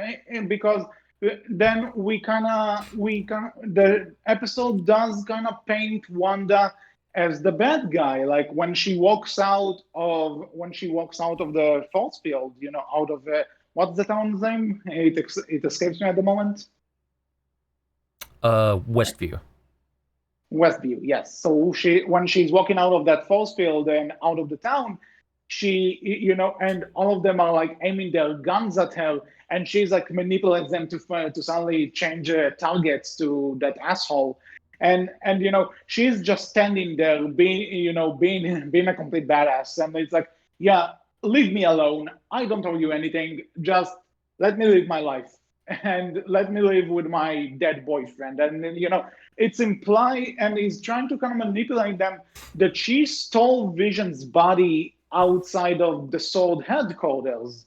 then we kind of the episode does kind of paint Wanda as the bad guy, like when she walks out of the force field, out of what's the town's name, it escapes me at the moment. Westview. Westview, yes. So when she's walking out of that force field and out of the town, and all of them are like aiming their guns at her, and she's like manipulates them to suddenly change targets to that asshole, and she's just standing there being a complete badass, and it's like, yeah, leave me alone. I don't owe you anything. Just let me live my life and let me live with my dead boyfriend. And then, it's implied, and he's trying to kind of manipulate them that she stole Vision's body outside of the Sword headquarters.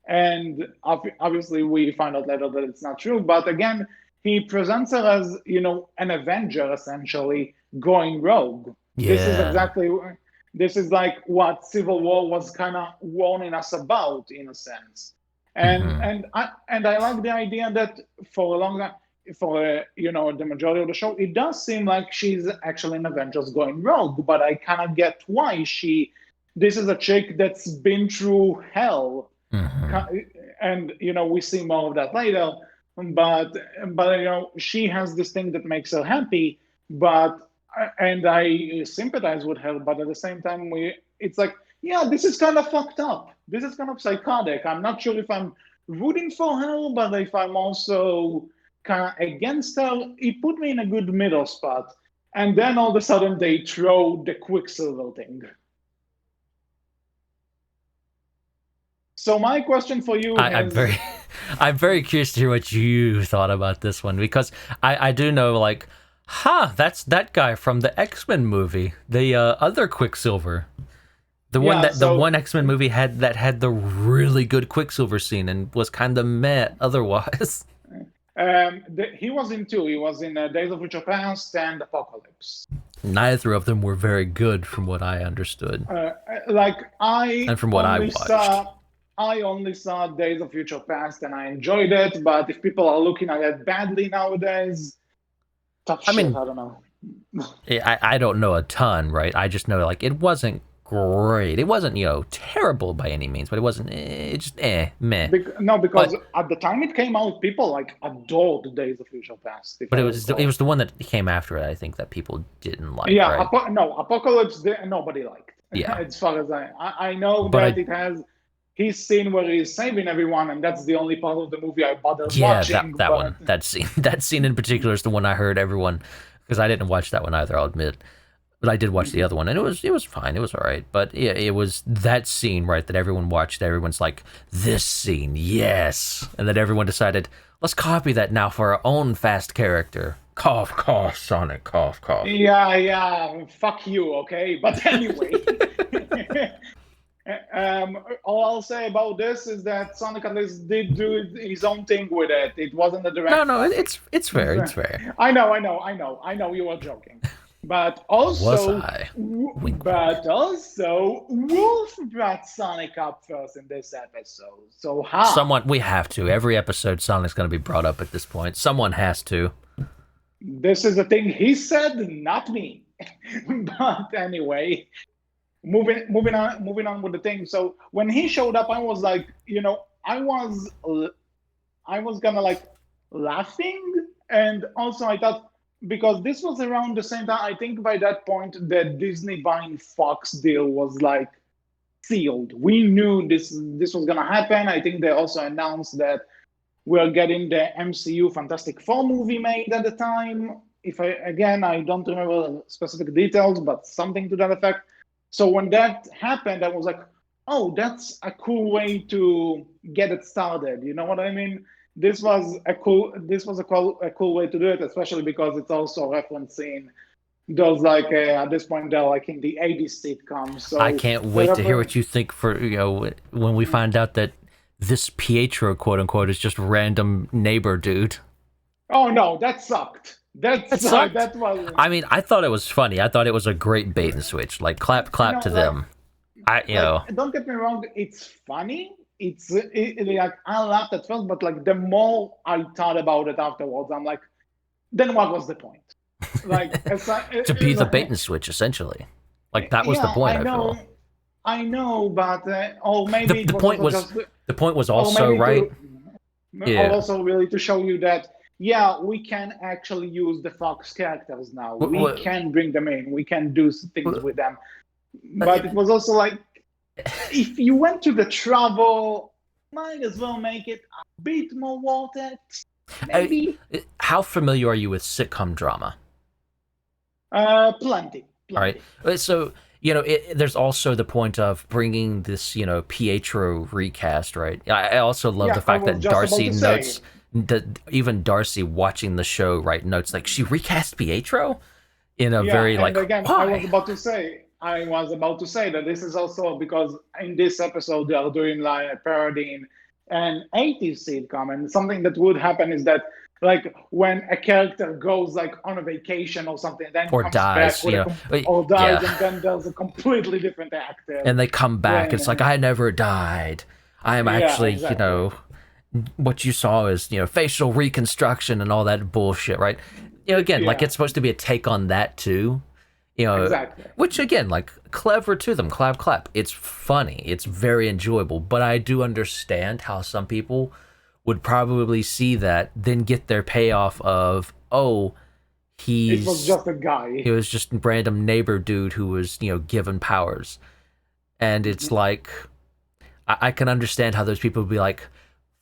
And obviously, we find out later that it's not true. But again, he presents her as, an Avenger, essentially, going rogue. This is Yeah. exactly, this is like what Civil War was kind of warning us about, in a sense. And hmm and I like the idea that for a long time, for the majority of the show, it does seem like she's actually an Avengers going rogue. But I kind of get why she. This is a chick that's been through hell, hmm and we see more of that later. But she has this thing that makes her happy. But and I sympathize with her. But at the same time, it's like, yeah, this is kind of fucked up. This is kind of psychotic. I'm not sure if I'm rooting for her, but if I'm also kind of against her. It put me in a good middle spot. And then all of a sudden they throw the Quicksilver thing. So my question for you I'm is, very, I'm very curious to hear what you thought about this one because I do know like, that's that guy from the X-Men movie, the other Quicksilver, yeah, the so one X-Men movie had the really good Quicksilver scene and was kind of meh otherwise. he was in two. He was in Days of Future Past and Apocalypse. Neither of them were very good from what I understood Uh, like and from what I watched. I only saw Days of Future Past and I enjoyed it. But if people are looking at it badly nowadays, tough I shit. mean, I don't know. I don't know a ton, right? I just know like it wasn't great. It wasn't terrible by any means, but it wasn't. It just meh. No, because But at the time it came out, people like adored Days of Future Past, if I it recall. was the one that came after it. I think that people didn't like, Yeah, right? no, Apocalypse nobody liked. Yeah, As far as I know but that I it has. his scene where he's saving everyone, and that's the only part of the movie I bothered Yeah, watching. that But one, that scene in particular is the one I heard everyone, because I didn't watch that one either. I'll admit, but I did watch the other one, and it was fine. It was all right. But yeah, it was that scene, right, that everyone watched. Everyone's like, this scene, yes, and then everyone decided, let's copy that now for our own fast character. Cough, cough, Sonic, cough, cough. yeah, fuck you, okay? But anyway, all I'll say about this is that Sonic at least did do his own thing with it. It wasn't a No, direct no, copy. it's fair. It's fair. I know you were joking. But Was also, I? Wink, but also, Wolf brought Sonic up first in this episode. So how? Someone, we have to. Every episode, Sonic's going to be brought up at this point. Someone has to. This is the thing he said, not me. But anyway, moving on with the thing. So when he showed up, I was like, I was gonna like laughing, and also I thought because this was around the same time. I think by that point the Disney buying Fox deal was like sealed. We knew this was gonna happen. I think they also announced that we're getting the MCU Fantastic Four movie made at the time. If I don't remember specific details, but something to that effect. So when that happened, I was like, oh, that's a cool way to get it started. You know what I mean? A cool way to do it, especially because it's also referencing those like at this point they're like in the 80s sitcoms. I So can't the wait to hear refer- what you think for when we find out that this Pietro, quote unquote, is just random neighbor dude. oh no, that sucked. It sucked. That was I mean, I thought it was funny. I thought it was a great bait and switch. Like clap to them. Don't get me wrong, it's funny. Like I laughed at first, but like the more I thought about it afterwards, I'm like, then what was the point? Like to be the bait and switch, essentially. Like that was the point. I know, but or maybe the point was just, the point was also right. Or also really to show you that yeah, we can actually use the Fox characters now. We can bring them in. We can do things with them. But it was also like, if you went to the trouble, might as well make it a bit more worth it. Maybe. How familiar are you with sitcom drama? Plenty. All right. So, there's also the point of bringing this, Pietro recast, right? I also love the fact that Darcy notes, even Darcy watching the show, right, notes like she recast Pietro in a very like. Again, why? I was about to say that this is also because in this episode they are doing like parodying an 80s sitcom, and something that would happen is that like when a character goes like on a vacation or something, then or comes dies, back or dies, and then there's a completely different actor, and they come back. It's like I never died. I am actually, exactly. What you saw is facial reconstruction and all that bullshit, right? Again, like it's supposed to be a take on that too. Exactly. Which again, like clever to them, clap. It's funny, it's very enjoyable, but I do understand how some people would probably see that, then get their payoff of, oh, it was just a guy. He was just a random neighbor dude who was, given powers. And it's like, I can understand how those people would be like,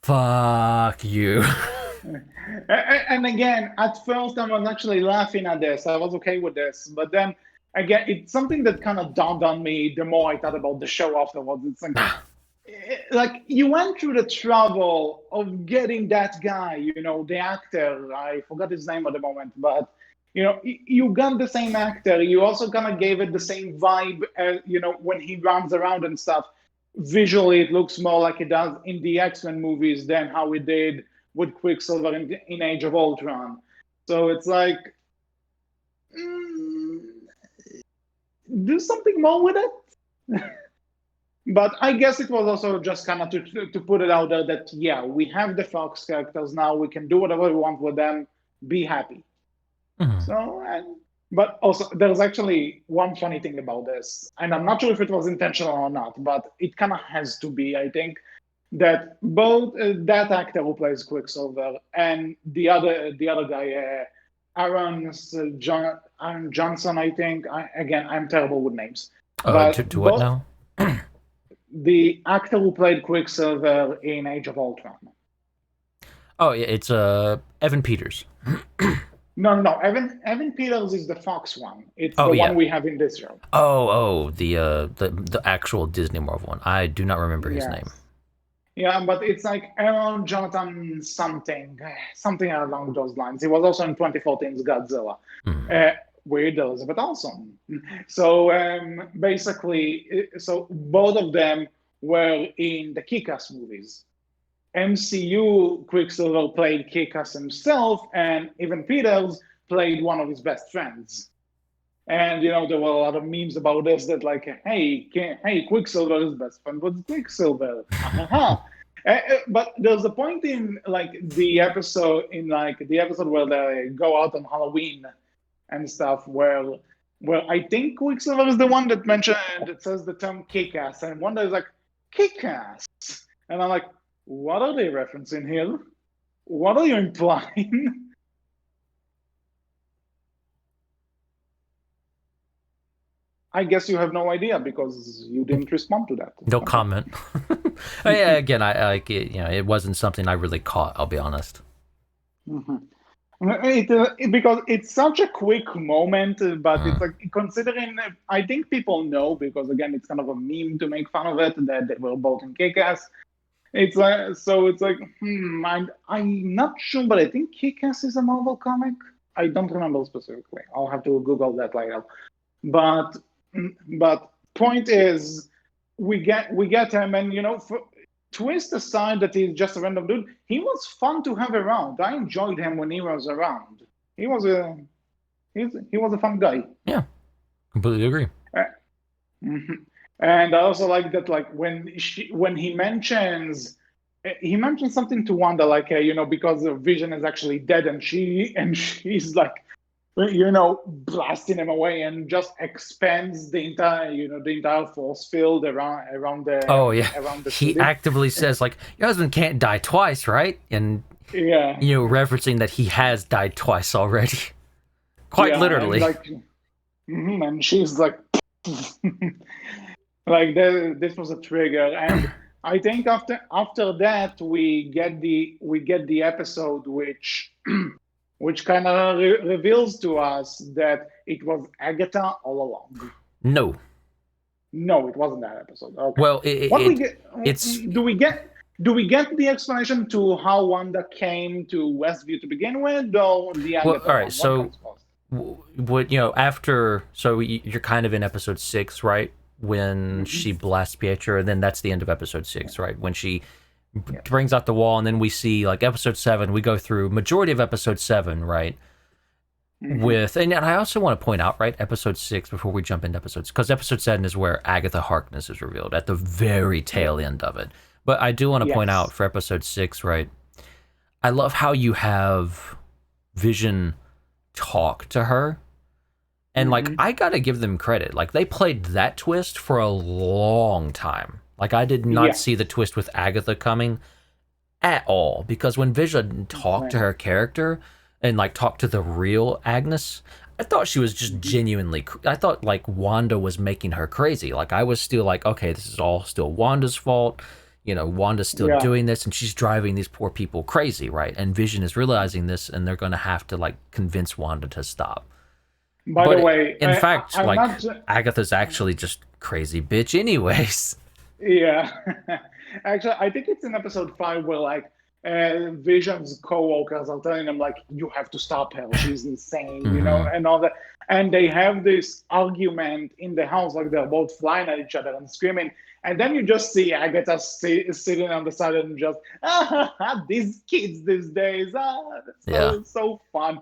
fuck you. And again, at first I was actually laughing at this. I was okay with this. But then, again, it's something that kind of dawned on me the more I thought about the show afterwards. It's like you went through the trouble of getting that guy, the actor. I forgot his name at the moment, but you got the same actor. You also kind of gave it the same vibe, when he runs around and stuff. Visually, it looks more like it does in the X-Men movies than how it did with Quicksilver in Age of Ultron. So it's like, do something more with it. But I guess it was also just kind of to put it out there that, yeah, we have the Fox characters now. We can do whatever we want with them. Be happy. Mm-hmm. So, but also there's actually one funny thing about this, and I'm not sure if it was intentional or not, but it kind of has to be, I think, that both that actor who plays Quicksilver and the other guy, Aaron Johnson, I think. I'm terrible with names. To what now? the actor who played Quicksilver in Age of Ultron. Oh, yeah, it's Evan Peters. No. Evan Peters is the Fox one. It's Oh the yeah. one we have in this show. The actual Disney Marvel one. I do not remember his name. Yes. Yeah, but it's like Aaron Jonathan something along those lines. He was also in 2014's Godzilla. Mhm. Weird, but awesome. So basically, so both of them were in the Kick-Ass movies. MCU Quicksilver played Kick-Ass himself, and Evan Peters played one of his best friends. And there were a lot of memes about this that like, hey, Quicksilver's best friend was Quicksilver. But there's a point in like the episode where they go out on Halloween and stuff where I think Quicksilver is the one that says the term kick-ass, and Wanda is like, kick-ass. And I'm like, what are they referencing here? What are you implying? I guess you have no idea because you didn't respond to that. No comment. Yeah, again, I like it. It wasn't something I really caught. I'll be honest. Mm-hmm. Because it's such a quick moment, but it's like considering. I think people know because again, it's kind of a meme to make fun of it that they were both in Kick-Ass. It's like so. It's like I'm not sure, but I think Kick-Ass is a Marvel comic. I don't remember specifically. I'll have to Google that later. But point is, we get him, and twist aside that he's just a random dude, he was fun to have around. I enjoyed him when he was around. He was a fun guy. Yeah, completely agree. And I also like that, like when he mentions something to Wanda, like because Vision is actually dead, and she's like, blasting him away and just expands the entire force field around the. Oh yeah, around the he city. actively says like, your husband can't die twice, right? And yeah, referencing that he has died twice already, quite literally. And she's like, like this was a trigger, and I think after that we get the episode which kind of reveals to us that it was Agatha all along. No, it wasn't that episode. Okay. Well, do we get the explanation to how Wanda came to Westview to begin with, or the Agatha? Well, all right, so what after? So you're kind of in episode 6, right? When she blasts Pietro, and then that's the end of episode 6, right? When she brings out the wall, and then we see like episode 7. We go through majority of episode 7, right? And I also want to point out, right, episode 6 before we jump into episodes, because episode 7 is where Agatha Harkness is revealed at the very tail end of it. But I do want to point out for episode 6, right? I love how you have Vision talk to her. And like, I gotta give them credit. Like, they played that twist for a long time. Like, I did not see the twist with Agatha coming at all, because when Vision talked to her character and like talked to the real Agnes, I thought she was just genuinely. I thought like Wanda was making her crazy. Like, I was still like, okay, this is all still Wanda's fault. Wanda's still doing this, and she's driving these poor people crazy, right? And Vision is realizing this, and they're going to have to like convince Wanda to stop. By the way, in fact, Agatha's actually just crazy bitch, anyways. Yeah, actually, I think it's in episode 5 where like Vision's co-workers are telling him like, you have to stop her, she's insane, and all that, and they have this argument in the house, like they're both flying at each other and screaming, and then you just see Agatha sitting on the side and just these kids these days, so fun.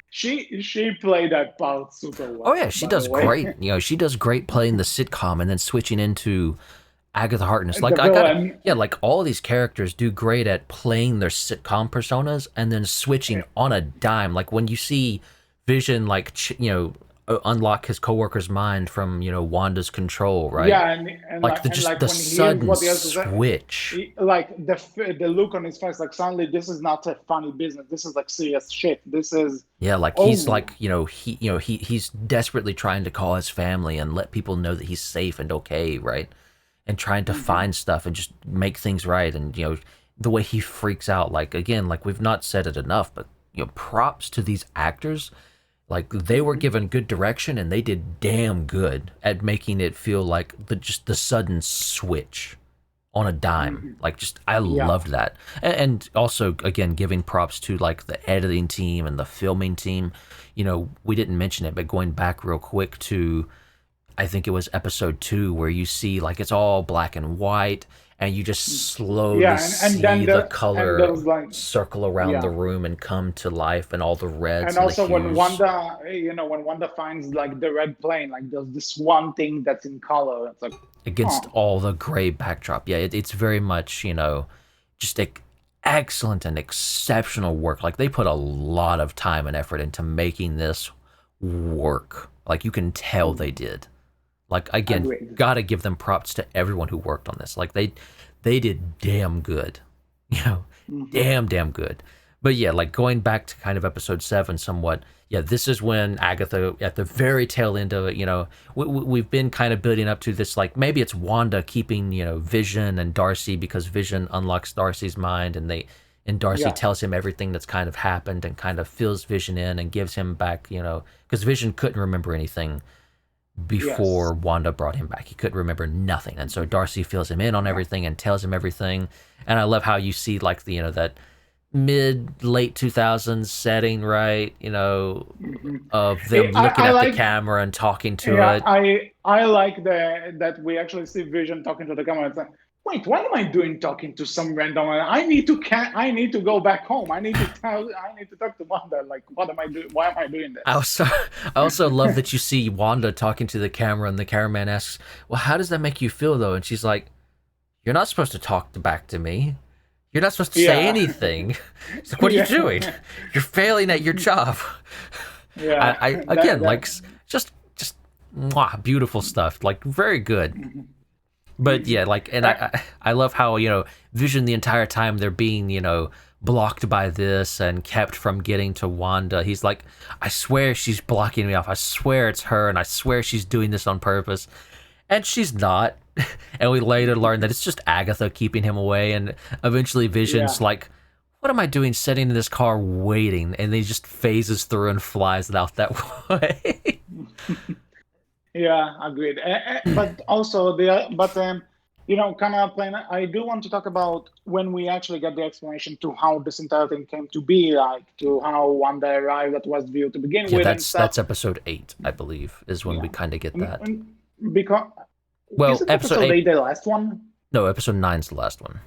She played that part super well. Oh yeah, she does great. She does great playing the sitcom and then switching into Agatha Harkness. Like like all these characters do great at playing their sitcom personas and then switching on a dime. Like when you see Vision, like unlock his coworker's mind from Wanda's control, right? Yeah, and like the sudden switch. Like the look on his face, like suddenly this is not a funny business. This is like serious shit. This is he's like he's desperately trying to call his family and let people know that he's safe and okay, right? and trying to Hmm. find stuff and just make things right. And the way he freaks out, like, again, like, we've not said it enough, but props to these actors. Like, they were Hmm. given good direction and they did damn good at making it feel like just the sudden switch on a dime. Hmm. Like, just, I Yeah. loved that. And also, again, giving props to like the editing team and the filming team. We didn't mention it, but going back real quick to, I think it was episode 2, where you see like it's all black and white, and you just slowly Yeah, and see then the there color was like, circle around the yeah. room and come to life, and all the reds And and the also when hues. Wanda finds like the red plane, like there's this one thing that's in color. It's like, Against oh, all the gray backdrop. Yeah, it's very much, just excellent and exceptional work. Like, they put a lot of time and effort into making this work. Like, you can tell they did. Like, again, agreed. gotta give them props to everyone who worked on this. Like, they did damn good. You know, Hmm. damn good. But yeah, like, going back to kind of episode 7 somewhat, yeah, this is when Agatha, at the very tail end of it, we've been kind of building up to this, like, maybe it's Wanda keeping, Vision and Darcy, because Vision unlocks Darcy's mind, and Darcy Yeah. tells him everything that's kind of happened and kind of fills Vision in and gives him back, because Vision couldn't remember anything Yes. before Wanda brought him back. He couldn't remember nothing. And so Darcy fills him in on Yeah. everything and tells him everything. And I love how you see, like, that mid late 2000s setting, right? Hmm. Of them looking I at the like. camera and talking to Yeah, it. I like that we actually see Vision talking to the camera. It's like, wait, what am I doing talking to some random? I need to go back home. I need to talk to Wanda. Like, what am I doing? Why am I doing I this? also, I also love that you see Wanda talking to the camera, and the cameraman asks, "Well, how does that make you feel, though?" And she's like, "You're not supposed to talk back to me. You're not supposed to say Yeah. anything." She's like, "What are you Yeah. doing? You're failing at your job." Yeah. I That again, that. like, just mwah, beautiful stuff. Like, very good. Mhm. But Mhm. yeah, like, and Uh, I love how Vision, the entire time they're being blocked by this and kept from getting to Wanda. He's like, I swear she's blocking me off. I swear it's her, and I swear she's doing this on purpose, and she's not. And we later learn that it's just Agatha keeping him away, and eventually Vision's yeah. like, what am I doing sitting in this car waiting? And he just phases through and flies out that way. Yeah, agreed. But also kind of plan. I do want to talk about when we actually get the explanation to how this entire thing came to be, like to how Wanda arrived at Westview to begin Yeah, with and that's stuff. episode 8, I believe, is when we Yeah. kind of get that. Because is Well, it episode episode 8, 8 the last one? no, episode 9's the last one.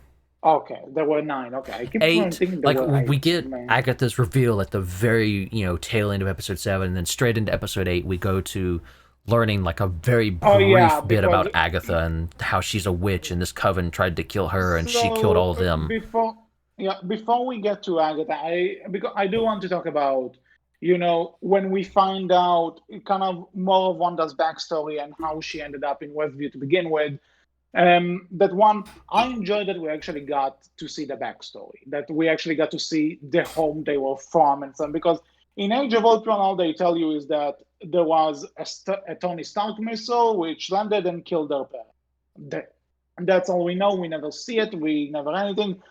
Okay, there were 9. Okay, I keep 8, thinking there like, were we 8. get Man. Agatha's reveal at the very, tail end of episode 7, and then straight into episode 8, we go to learning, like, a very Oh yeah, brief bit because about Agatha and how she's a witch, and this coven tried to kill her, and she killed so all of them. before we get to Agatha, because I do want to talk about when we find out kind of more of Wanda's backstory and how she ended up in Westview to begin with. That one, I enjoyed that we actually got to see the backstory, that we actually got to see the home they were from and so on. Because in Age of Ultron, all they tell you is that there was a Tony Stark missile which landed and killed their parents. That, that's all we know. We never see it. We never anything.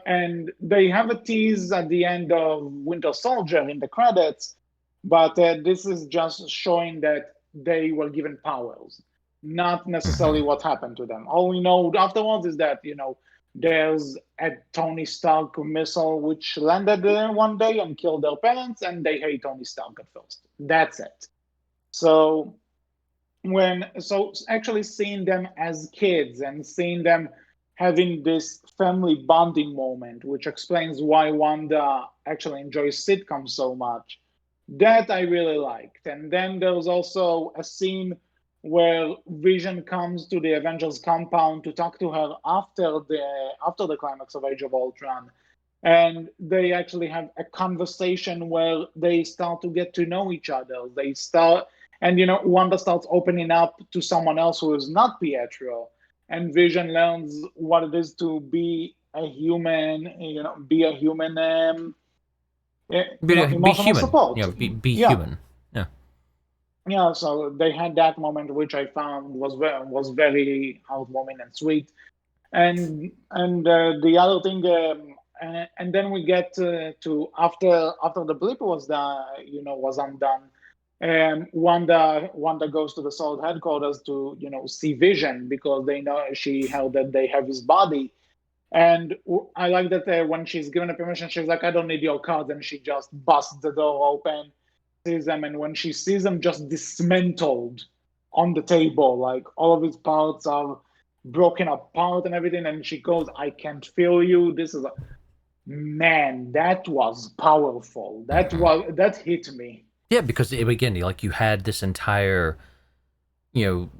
And they have a tease at the end of Winter Soldier in the credits, but this is just showing that they were given powers, not necessarily Hmm. what happened to them. All we know afterwards is that there's a Tony Stark missile which landed one day and killed their parents, and they hate Tony Stark at first. That's it. So actually seeing them as kids and seeing them having this family bonding moment, which explains why Wanda actually enjoys sitcoms so much, that I really liked. And then there's also a scene where Vision comes to the Avengers compound to talk to her after the climax of Age of Ultron. And they actually have a conversation where they start to get to know each other. And Wanda starts opening up to someone else who is not Pietro, and Vision learns what it is to be a human, be a human, Be emotional human. support. Be Yeah, human. Yeah. yeah, so they had that moment, which I found was very heartwarming and sweet. And the other thing, and then we get to after the blip was done, was undone. Wanda goes to the Sword headquarters to see Vision because they know she heard that they have his body. And I like that when she's given a permission, she's like, "I don't need your card," and she just busts the door open, sees them, and when she sees them just dismantled on the table, like all of his parts are broken apart and everything, and she goes, "I can't feel you." This is a man, that was powerful. Mhm. That hit me. Yeah, because again, like you had this entire, you know,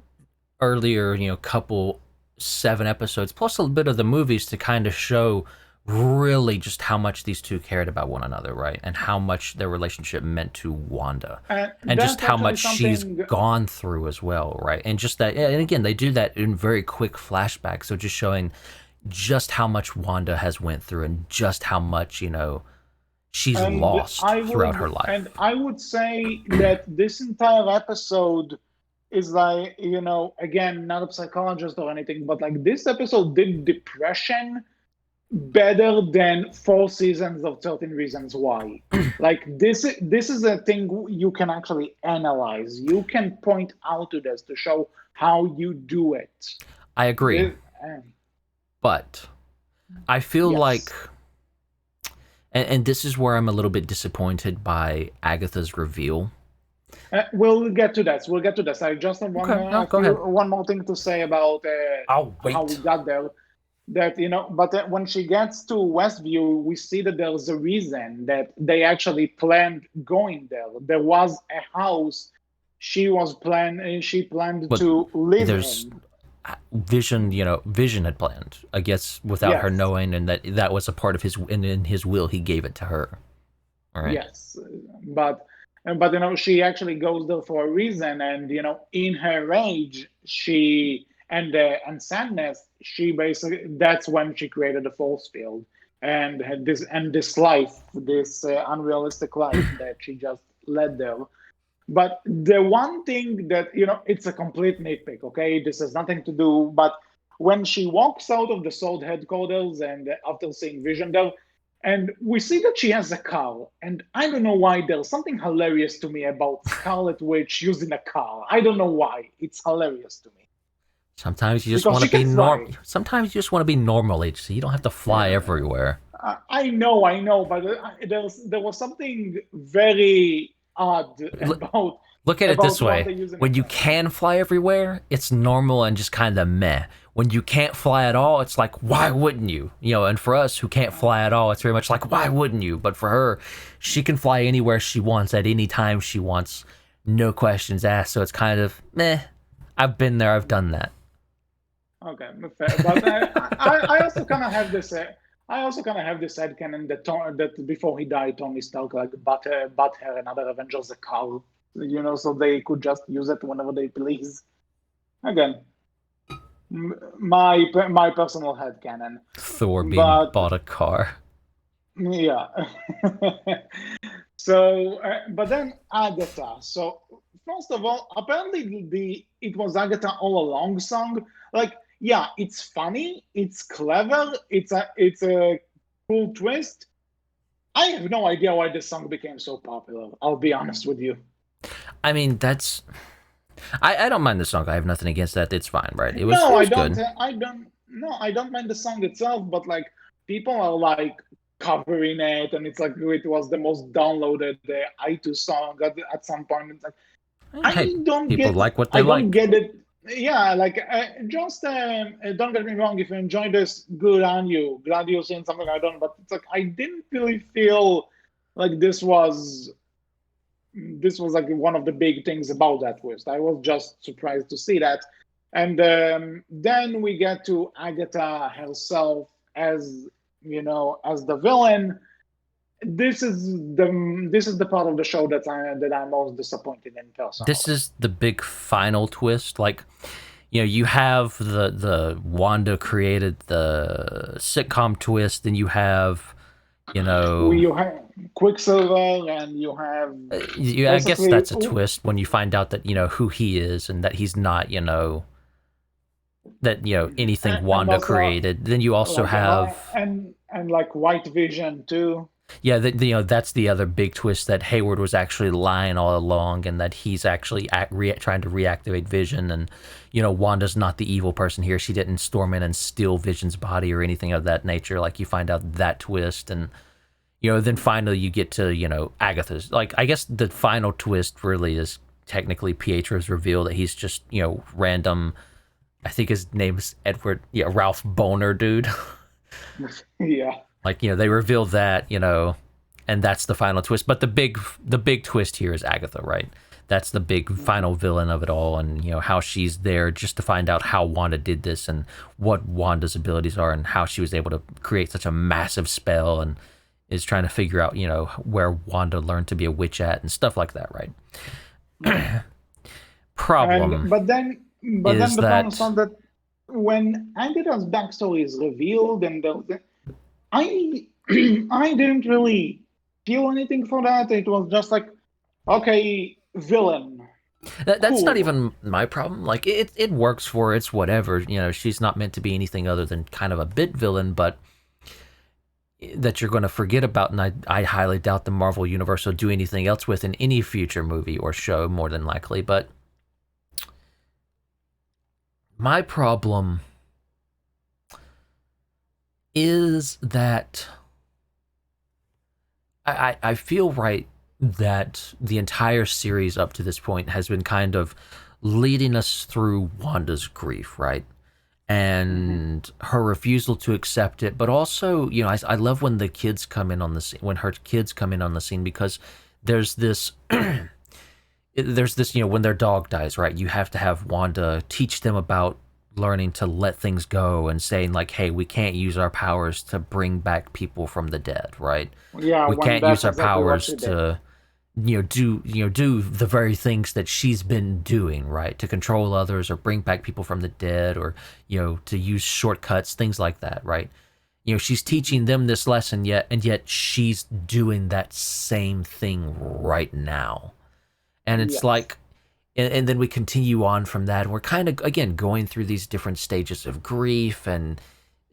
earlier, couple 7 episodes plus a bit of the movies to kind of show really just how much these two cared about one another, right? And how much their relationship meant to Wanda. And And just that's how actually much she's something. gone through as well, right? And just that, and again, they do that in very quick flashbacks. So just showing just how much Wanda has went through and just how much, she's And lost throughout her life. I would say that this entire episode is like, again, not a psychologist or anything, but like this episode did depression better than 4 seasons of 13 Reasons Why. Like this is a thing you can actually analyze. You can point out to this to show how you do it. I agree, This, but I feel like, yes. and this is where I'm a little bit disappointed by Agatha's reveal. We'll get to that. We'll get to this. I just have Okay, no, go ahead. one more thing to say about I'll how we wait. got there. That but when she gets to Westview, we see that there's a reason that they actually planned going there. There was a house she planned But to live there's in. Vision, Vision had planned, I guess, without her Yes, knowing, and that was a part of his, and in his will, he gave it to her. All right. yes, but she actually goes there for a reason, and in her rage, she and sadness, she basically that's when she created the force field and had this life, this unrealistic life that she just led there. But the one thing that, it's a complete nitpick, okay? This has nothing to do, but when she walks out of the Sword headquarters and after seeing Vision there, and we see that she has a car, and I don't know why there's something hilarious to me about Scarlet Witch using a car. I don't know why. It's hilarious to me. Sometimes you just Because want she to be can norm. fly. Sometimes you just want to be normal, HC. You don't have to fly everywhere. I know, but there was something very odd Look at it this about way: Wanda using a when you car. can fly everywhere, it's normal and just kind of meh. When you can't fly at all, it's like, why wouldn't you? And for us who can't fly at all, it's very much like, why wouldn't you? But for her, she can fly anywhere she wants at any time she wants, no questions asked. So it's kind of meh. I've been there. I've done that. Okay, fair. But I also kind of have this. I also kind of have this headcanon that before he died, Tony Stark like bought her and other Avengers a car, so they could just use it whenever they please. Again, my personal headcanon. Thor being But bought a car. yeah. So, but then Agatha. So first of all, apparently it was Agatha all along song. Like, yeah, it's funny, it's clever, it's a cool twist. I have no idea why this song became so popular. I'll be honest with you. I mean, that's. I don't mind the song. I have nothing against that. It's fine, right? It was No, it I was don't. good. I don't. No, I don't mind the song itself, but like people are like covering it, and it's like it was the most downloaded iTunes song at some point. It's like Hey, I don't people get. like what they I don't like. get it. Yeah, like just don't get me wrong. If you enjoy this, good on you. Glad you're saying something I don't. But it's like I didn't really feel like this was like one of the big things about that twist. I was just surprised to see that. And then we get to Agatha herself as as the villain. This is the part of the show that I'm most disappointed in This personally. is the big final twist. Like, you have the Wanda created the sitcom twist, and you have You know, You have Quicksilver, and you have I guess basically, that's a twist when you find out that who he is and that he's not that anything and Wanda also created. Then you also like have and like White Vision too. yeah, that's the other big twist that Hayward was actually lying all along, and that he's actually trying to reactivate Vision, and Wanda's not the evil person here. She didn't storm in and steal Vision's body or anything of that nature. Like you find out that twist, and then finally you get to Agatha's. Like I guess the final twist really is technically Pietro's reveal that he's just random. I think his name's Edward. Yeah, Ralph Boner, dude. Yeah. Like they reveal that and that's the final twist. But the big twist here is Agatha, right? That's the big final villain of it all, and how she's there just to find out how Wanda did this and what Wanda's abilities are and how she was able to create such a massive spell, and is trying to figure out where Wanda learned to be a witch at and stuff like that, right? And Problem but then is the problem is that found that when Agatha's backstory is revealed, and I I didn't really feel anything for that. It was just like, okay, villain, that's not cool. even my problem. Like it works for her, it's whatever. She's not meant to be anything other than kind of a bit villain, but that you're going to forget about, and I highly doubt the Marvel Universe will do anything else with in any future movie or show, more than likely. But my problem is that I feel right that the entire series up to this point has been kind of leading us through Wanda's grief, right? Hmm. And her refusal to accept it, but also, I love when the kids come in on the scene, when her kids come in on the scene, because there's this, when their dog dies, right? You have to have Wanda teach them about learning to let things go and saying like, hey, we can't use our powers to bring back people from the dead, right? Yeah, We when can't use that's our exactly what powers she did. to do the very things that she's been doing, right? To control others or bring back people from the dead, or to use shortcuts, things like that, right? She's Hmm. teaching them this lesson, yet she's doing that same thing right now. And it's Yes. like, and then we continue on from that, and we're kind of again going through these different stages of grief and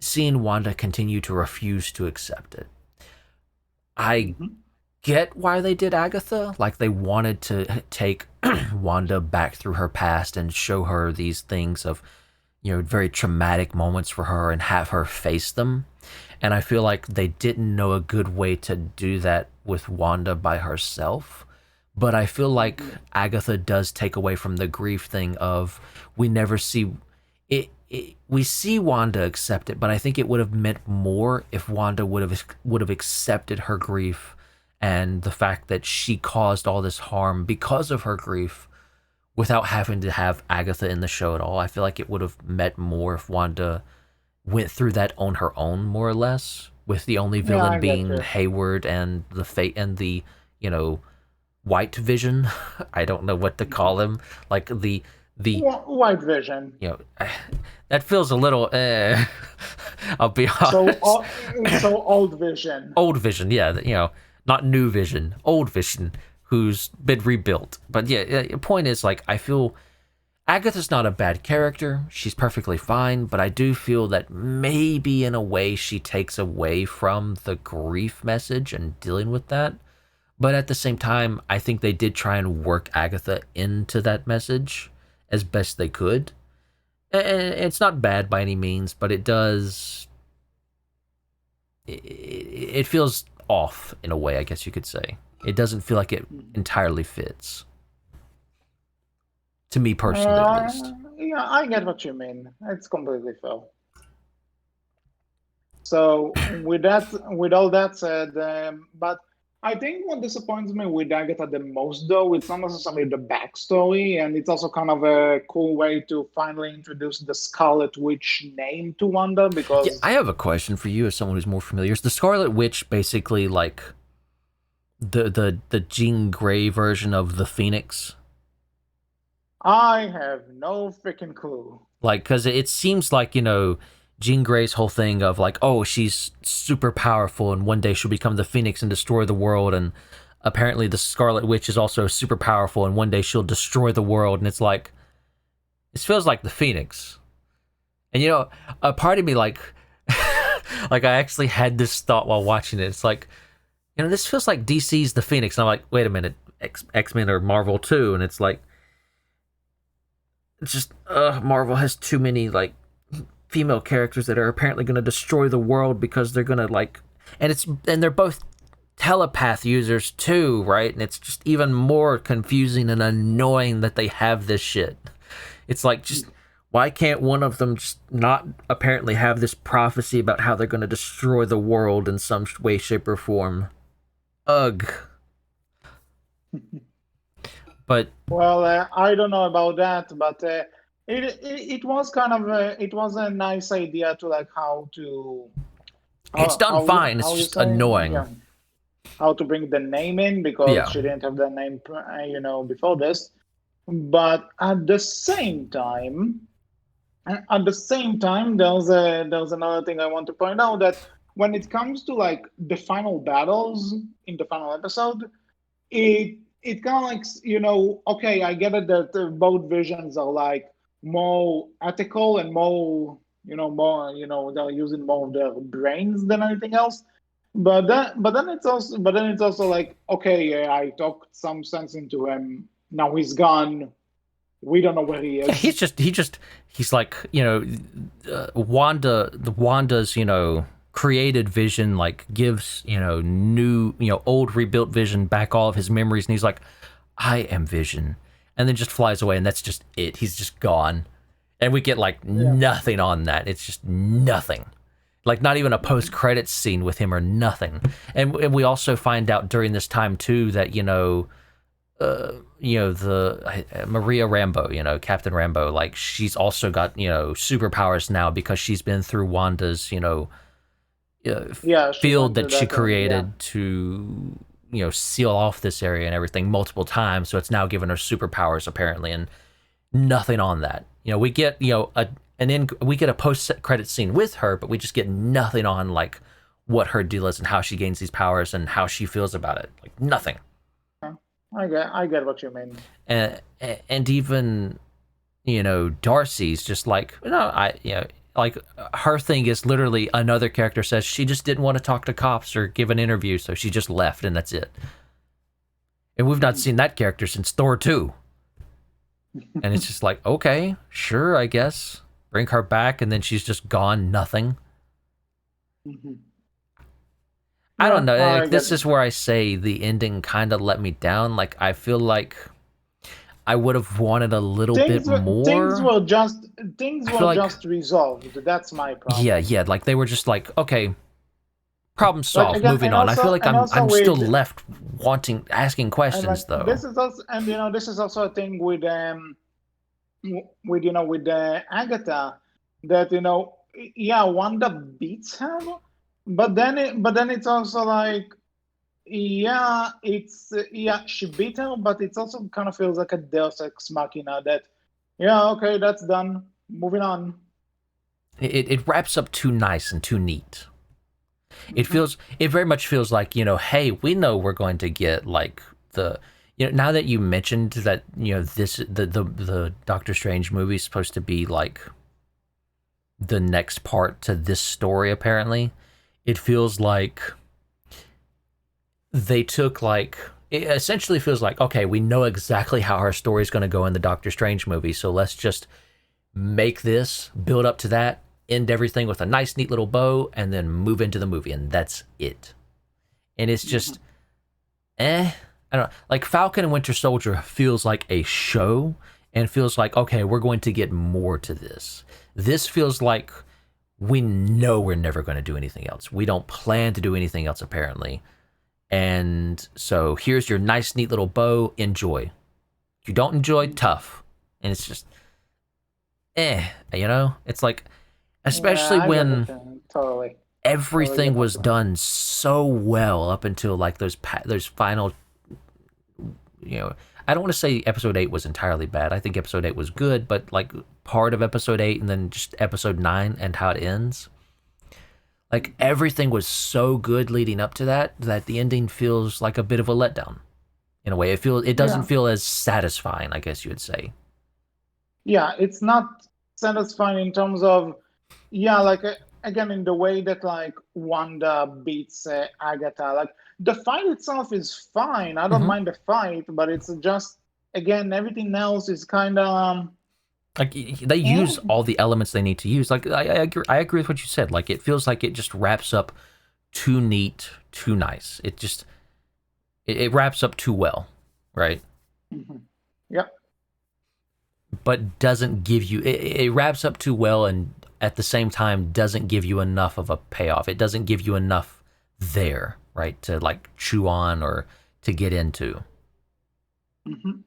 seeing Wanda continue to refuse to accept it. I Hmm. get why they did Agatha. Like they wanted to take Wanda back through her past and show her these things of, very traumatic moments for her and have her face them. And I feel like they didn't know a good way to do that with Wanda by herself. But I feel like Hmm. Agatha does take away from the grief thing of we never see we see Wanda accept it, but I think it would have meant more if Wanda would have accepted her grief and the fact that she caused all this harm because of her grief without having to have Agatha in the show at all. I feel like it would have meant more if Wanda went through that on her own, more or less, with the only Yeah, villain I get being you. Hayward and the fate and the you know White Vision. I don't know what to call him. Like the White Vision. you know that feels a little I'll be So, honest. so old Vision. Old Vision, yeah, not new Vision, old Vision, who's been rebuilt. But yeah, the point is, like, I feel Agatha's not a bad character. She's perfectly fine, but I do feel that maybe in a way she takes away from the grief message and dealing with that. But at the same time, I think they did try and work Agatha into that message as best they could. And it's not bad by any means, but it feels off in a way, I guess you could say. It doesn't feel like it Mhm. entirely fits. To me personally, at least. Yeah, I get what you mean. It's completely fair. So with all that said, but I think what disappoints me with Agatha the most, though, it's not necessarily the backstory, and it's also kind of a cool way to finally introduce the Scarlet Witch name to Wanda, Yeah, because I have a question for you as someone who's more familiar. Is the Scarlet Witch basically like the Jean Grey version of the Phoenix? I have no freaking clue. Like, because it seems like Jean Grey's whole thing of like, oh, she's super powerful and one day she'll become the Phoenix and destroy the world, and apparently the Scarlet Witch is also super powerful and one day she'll destroy the world, and it's like, this feels like the Phoenix. And a part of me like like I actually had this thought while watching it. It's like, this feels like DC's the Phoenix, and I'm like, wait a minute, X-Men or Marvel too, and it's like, it's just Marvel has too many like female characters that are apparently going to destroy the world because they're going to like, and they're both telepath users too, right? And it's just even more confusing and annoying that they have this shit. It's like, just why can't one of them just not apparently have this prophecy about how they're going to destroy the world in some way, shape, or form? Ugh. But Well, I don't know about that, but it was kind of it was a nice idea to like it's done fine. It's how you just say, annoying. yeah, how to bring the name in, because Yeah. she didn't have the name before this. But at the same time, there's another thing I want to point out, that when it comes to like the final battles in the final episode, it kind of like, okay, I get it that both visions are like more ethical and more, they're using more of their brains than anything else. But then it's also like, okay, yeah, I talked some sense into him. Now he's gone. We don't know where he Yeah, is. he's like, Wanda's, created Vision, like, gives, new, old rebuilt Vision back all of his memories, and he's like, I am Vision, and then just flies away, and that's just it. He's just gone, and we get like nothing on that. It's just nothing, like not even a post credits scene with him or nothing. And we also find out during this time too that the Maria Rambeau, Captain Rambeau, like she's also got superpowers now because she's been through Wanda's Yeah, she field went through that she that, created to seal off this area and everything multiple times. So it's now given her superpowers apparently, and nothing on that. We get we get a post credit scene with her, but we just get nothing on like what her deal is and how she gains these powers and how she feels about it. Like nothing. I get what you mean. And even Darcy's just like like her thing is literally another character says she just didn't want to talk to cops or give an interview, so she just left and that's it. And we've not seen that character since Thor 2. And it's just like, okay, sure, I guess. Bring her back, and then she's just gone, nothing. Mm-hmm. I don't know. I Like, this get is where I say the ending kind of let me down. Like, I feel like I would have wanted a little bit things were more. things I were feel like, just resolved. That's my yeah, problem. like they were just like, okay, problem Like solved, again, moving on. I feel like and also I'm still with left asking and like questions though. this is also and this is also a thing with with Agatha, that yeah, Wanda beats him, but then it's also like, yeah, she beat her, but it also kind of feels like a Deus Ex Machina, that yeah, okay, that's done, moving on. It wraps up too nice and too neat. Hmm. It very much feels like, hey, we know we're going to get like the, now that you mentioned that, the Doctor Strange movie is supposed to be like the next part to this story, apparently, it feels like they took like, it essentially feels like, okay, we know exactly how our story is going to go in the Doctor Strange movie, so let's just make this, build up to that, end everything with a nice, neat little bow, and then move into the movie, and that's it. And it's just, I don't know. Like Falcon and Winter Soldier feels like a show, and feels like, okay, we're going to get more to this. This feels like we know we're never going to do anything else. We don't plan to do anything else, apparently. And so here's your nice, neat little bow. Enjoy. If you don't enjoy, tough. And it's just, It's like, especially Yeah, I get when it, totally. Totally everything get what was you mean. done so well up until like those final I don't want to say episode 8 was entirely bad. I think episode 8 was good, but like part of episode 8 and then just episode 9 and how it ends, like everything was so good leading up to that the ending feels like a bit of a letdown in a way. It doesn't Yeah, feel as satisfying, I guess you would say. yeah, it's not satisfying in terms of, yeah, like again, in the way that like Wanda beats Agatha. Like the fight itself is fine. I don't Hmm. mind the fight, but it's just again everything else is kind of Like they use eh. all the elements they need to use. Like I agree with what you said. Like it feels like it just wraps up too neat, too nice. It wraps up too well, right? Mhm. Yeah. But doesn't give you it wraps up too well, and at the same time doesn't give you enough of a payoff. It doesn't give you enough there, right, to like chew on or to get into. Hmm.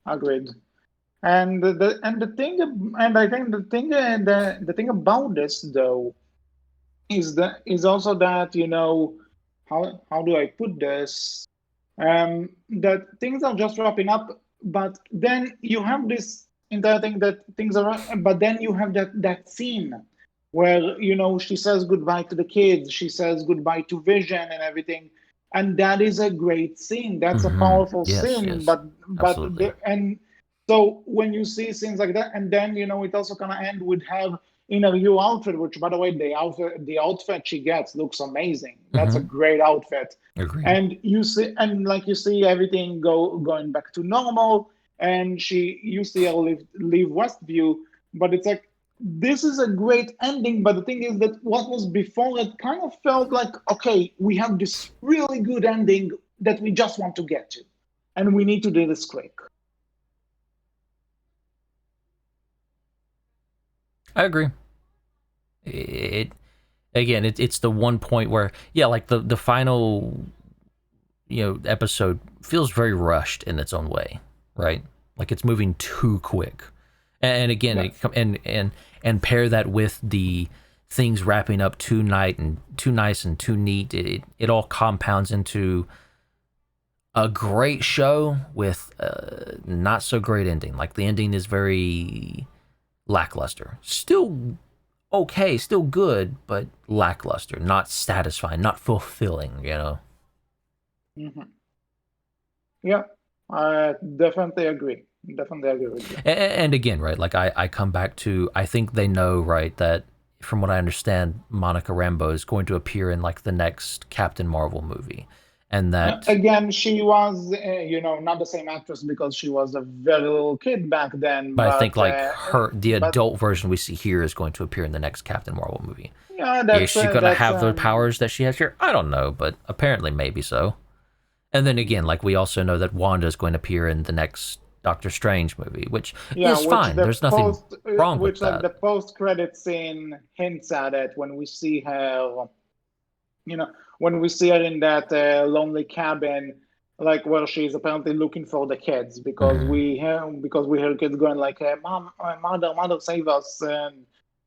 Agreed. And the thing, and I think the thing about this though is also that how do I put this? That things are just wrapping up, but then you have this entire thing that things are, but then you have that scene where she says goodbye to the kids, she says goodbye to Vision and everything, and that is a great scene. That's a Mm-hmm. powerful Yes, scene. yes, But absolutely. and so when you see scenes like that, and then it also kind of end with her in a new outfit, which by the way, the outfit she gets looks amazing. That's a Mm-hmm. great outfit. Agreed. And you see everything going back to normal, and you see her leave Westview, but it's like this is a great ending. But the thing is that what was before it kind of felt like, okay, we have this really good ending that we just want to get to, and we need to do this quick. I agree. It again, it's the one point where yeah, like the final episode feels very rushed in its own way, right? Like it's moving too quick, and again, Yeah. and pair that with the things wrapping up too nice and too neat. It all compounds into a great show with a not so great ending. Like the ending is very lackluster. Still okay, still good, but lackluster, not satisfying, not fulfilling. Hmm. Yeah. I definitely agree. Definitely agree with you. And again, right, like I come back to, I think they know, right, that from what I understand, Monica Rambeau is going to appear in like the next Captain Marvel movie, and that, Again, she was, not the same actress because she was a very little kid back then, but I think but like the but adult version we see here is going to appear in the next Captain Marvel movie. yeah, Is that's she uh, gonna that's have the powers that she has here? I don't know, but apparently maybe so. And then again, like we also know that Wanda is going to appear in the next Doctor Strange movie, which yeah, is fine. There's nothing wrong with which like that. the post credit scene hints at it when we see her, when we see her in that lonely cabin, like where she's apparently looking for the kids Mhm. because we hear kids going like, "Mom, mother, save us!" And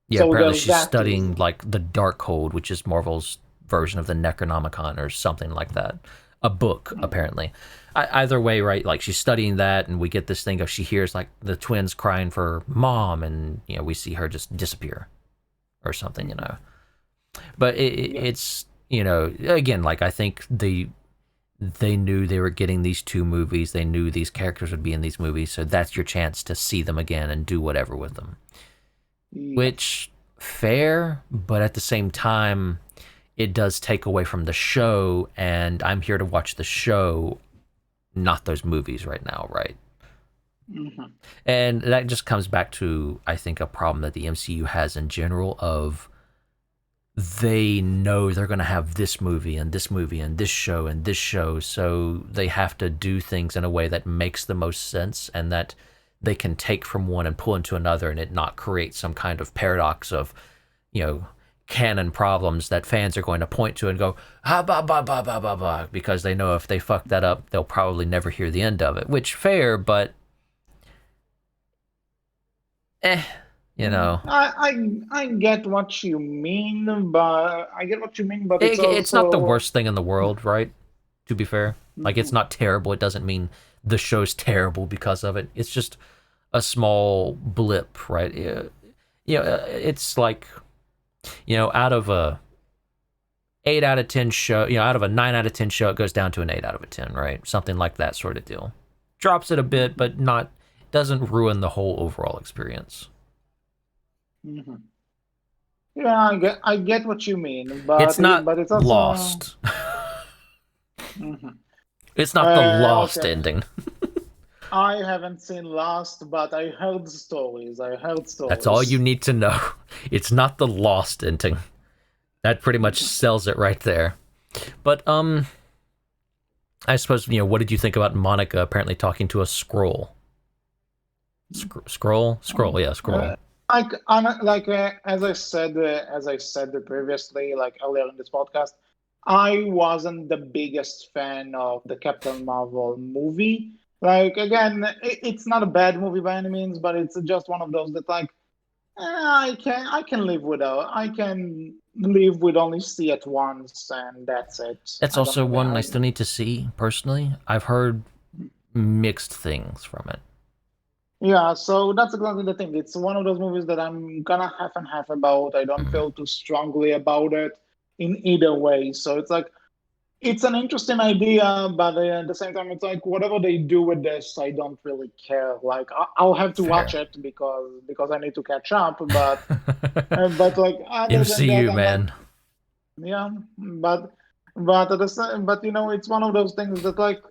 Yeah, so apparently there's she's that studying reason. like the Darkhold, which is Marvel's version of the Necronomicon or something like that. A book, Mhm. apparently. Either way, right? Like she's studying that, and we get this thing of she hears like the twins crying for mom, and we see her just disappear or something. Mhm. But Yeah. it's again, like I think they knew they were getting these two movies. They knew these characters would be in these movies, so that's your chance to see them again and do whatever with them. Yeah. Which fair, but at the same time, it does take away from the show, and I'm here to watch the show, not those movies right now, right? Hmm. And that just comes back to, I think, a problem that the MCU has in general of they know they're going to have this movie and this movie and this show and this show, so they have to do things in a way that makes the most sense and that they can take from one and pull into another and it not create some kind of paradox of, you know, canon problems that fans are going to point to and go, ah, bah, bah, bah, bah, bah, bah, because they know if they fuck that up, they'll probably never hear the end of it, which fair, but eh, you know, I get what you mean, but it's it's not the also worst thing in the world, right? To be fair. Like, it's not terrible. It doesn't mean the show's terrible because of it. It's just a small blip, right? It's like, out of a 8 out of 10 show, out of a 9 out of 10 show, it goes down to an 8 out of a 10, right? Something like that sort of deal. Drops it a bit, but doesn't ruin the whole overall experience. Mm-hmm. Yeah, I get what you mean, It's not but it's also. lost. Mhm. It's not the lost Okay. ending. I haven't seen Lost, but I heard stories. I heard That's all you stories. need to know. It's not the lost ending. That pretty much Mhm. sells it right there. But I suppose, what did you think about Monica apparently talking to a scroll? Scroll, yeah, Uh, scroll. as I said previously, like earlier in this podcast, I wasn't the biggest fan of the Captain Marvel movie. Like again, it's not a bad movie by any means, but it's just one of those that like I can live without. I can live with only see it once and that's it. That's I don't also really. one I still need to see personally. I've heard mixed things from it. Yeah, so that's exactly the thing. It's one of those movies that I'm gonna half and half about. I don't Mm. feel too strongly about it in either way. So it's like it's an interesting idea, but at the same time, it's like whatever they do with this, I don't really care. Like I'll have to watch Fair. it because I need to catch up. But like other than that, MCU, I'm like, man. yeah, but at the same, but it's one of those things that like,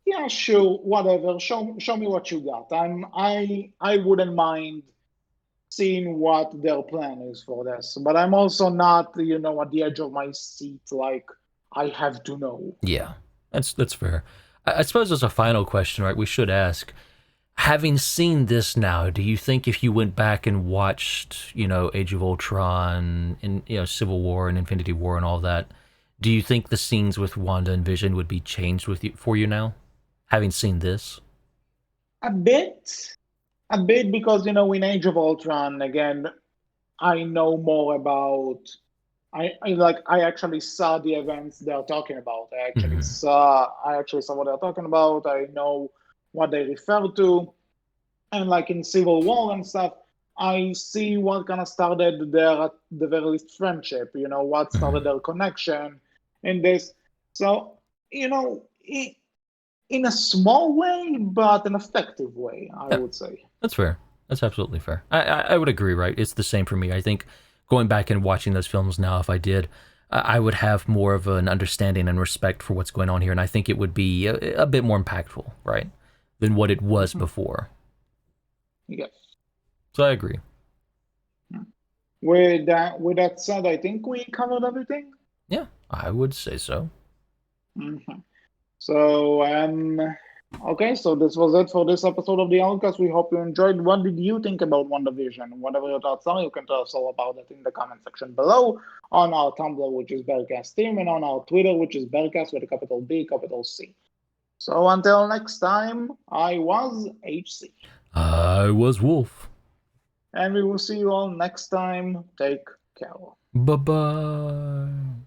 yeah, sure, whatever. Show me what you got. I wouldn't mind seeing what their plan is for this, but I'm also not, at the edge of my seat. Like I have to know. Yeah, that's fair. I suppose as a final question, right? We should ask: having seen this now, do you think if you went back and watched, Age of Ultron and Civil War and Infinity War and all that, do you think the scenes with Wanda and Vision would be changed with you for you now, having seen this? A bit, a bit, because in Age of Ultron again, I know more about. I actually saw the events they're talking about. Mm-hmm. I actually saw what they're talking about. I know what they refer to. And like in Civil War and stuff, I see what kind of started their at the very least friendship, what Mm-hmm. started their connection in this. So, in a small way, but an effective way, I Yeah, would say. that's fair. That's absolutely fair. I would agree, right? It's the same for me. I think going back and watching those films now, if I did, I would have more of an understanding and respect for what's going on here, and I think it would be a bit more impactful, right, than what it was Mhm. before. Yes. So I agree. With that said, I think we covered everything. Yeah, I would say so. Mhm. So, okay, so this was it for this episode of the Outcast. We hope you enjoyed. What did you think about WandaVision? Whatever your thoughts are, you can tell us all about it in the comment section below, on our Tumblr, which is Berkcast Team, and on our Twitter, which is Berkcast with a capital B, capital C. So until next time, I was HC, I was Wolf. and we will see you all next time. Take care. Bye bye.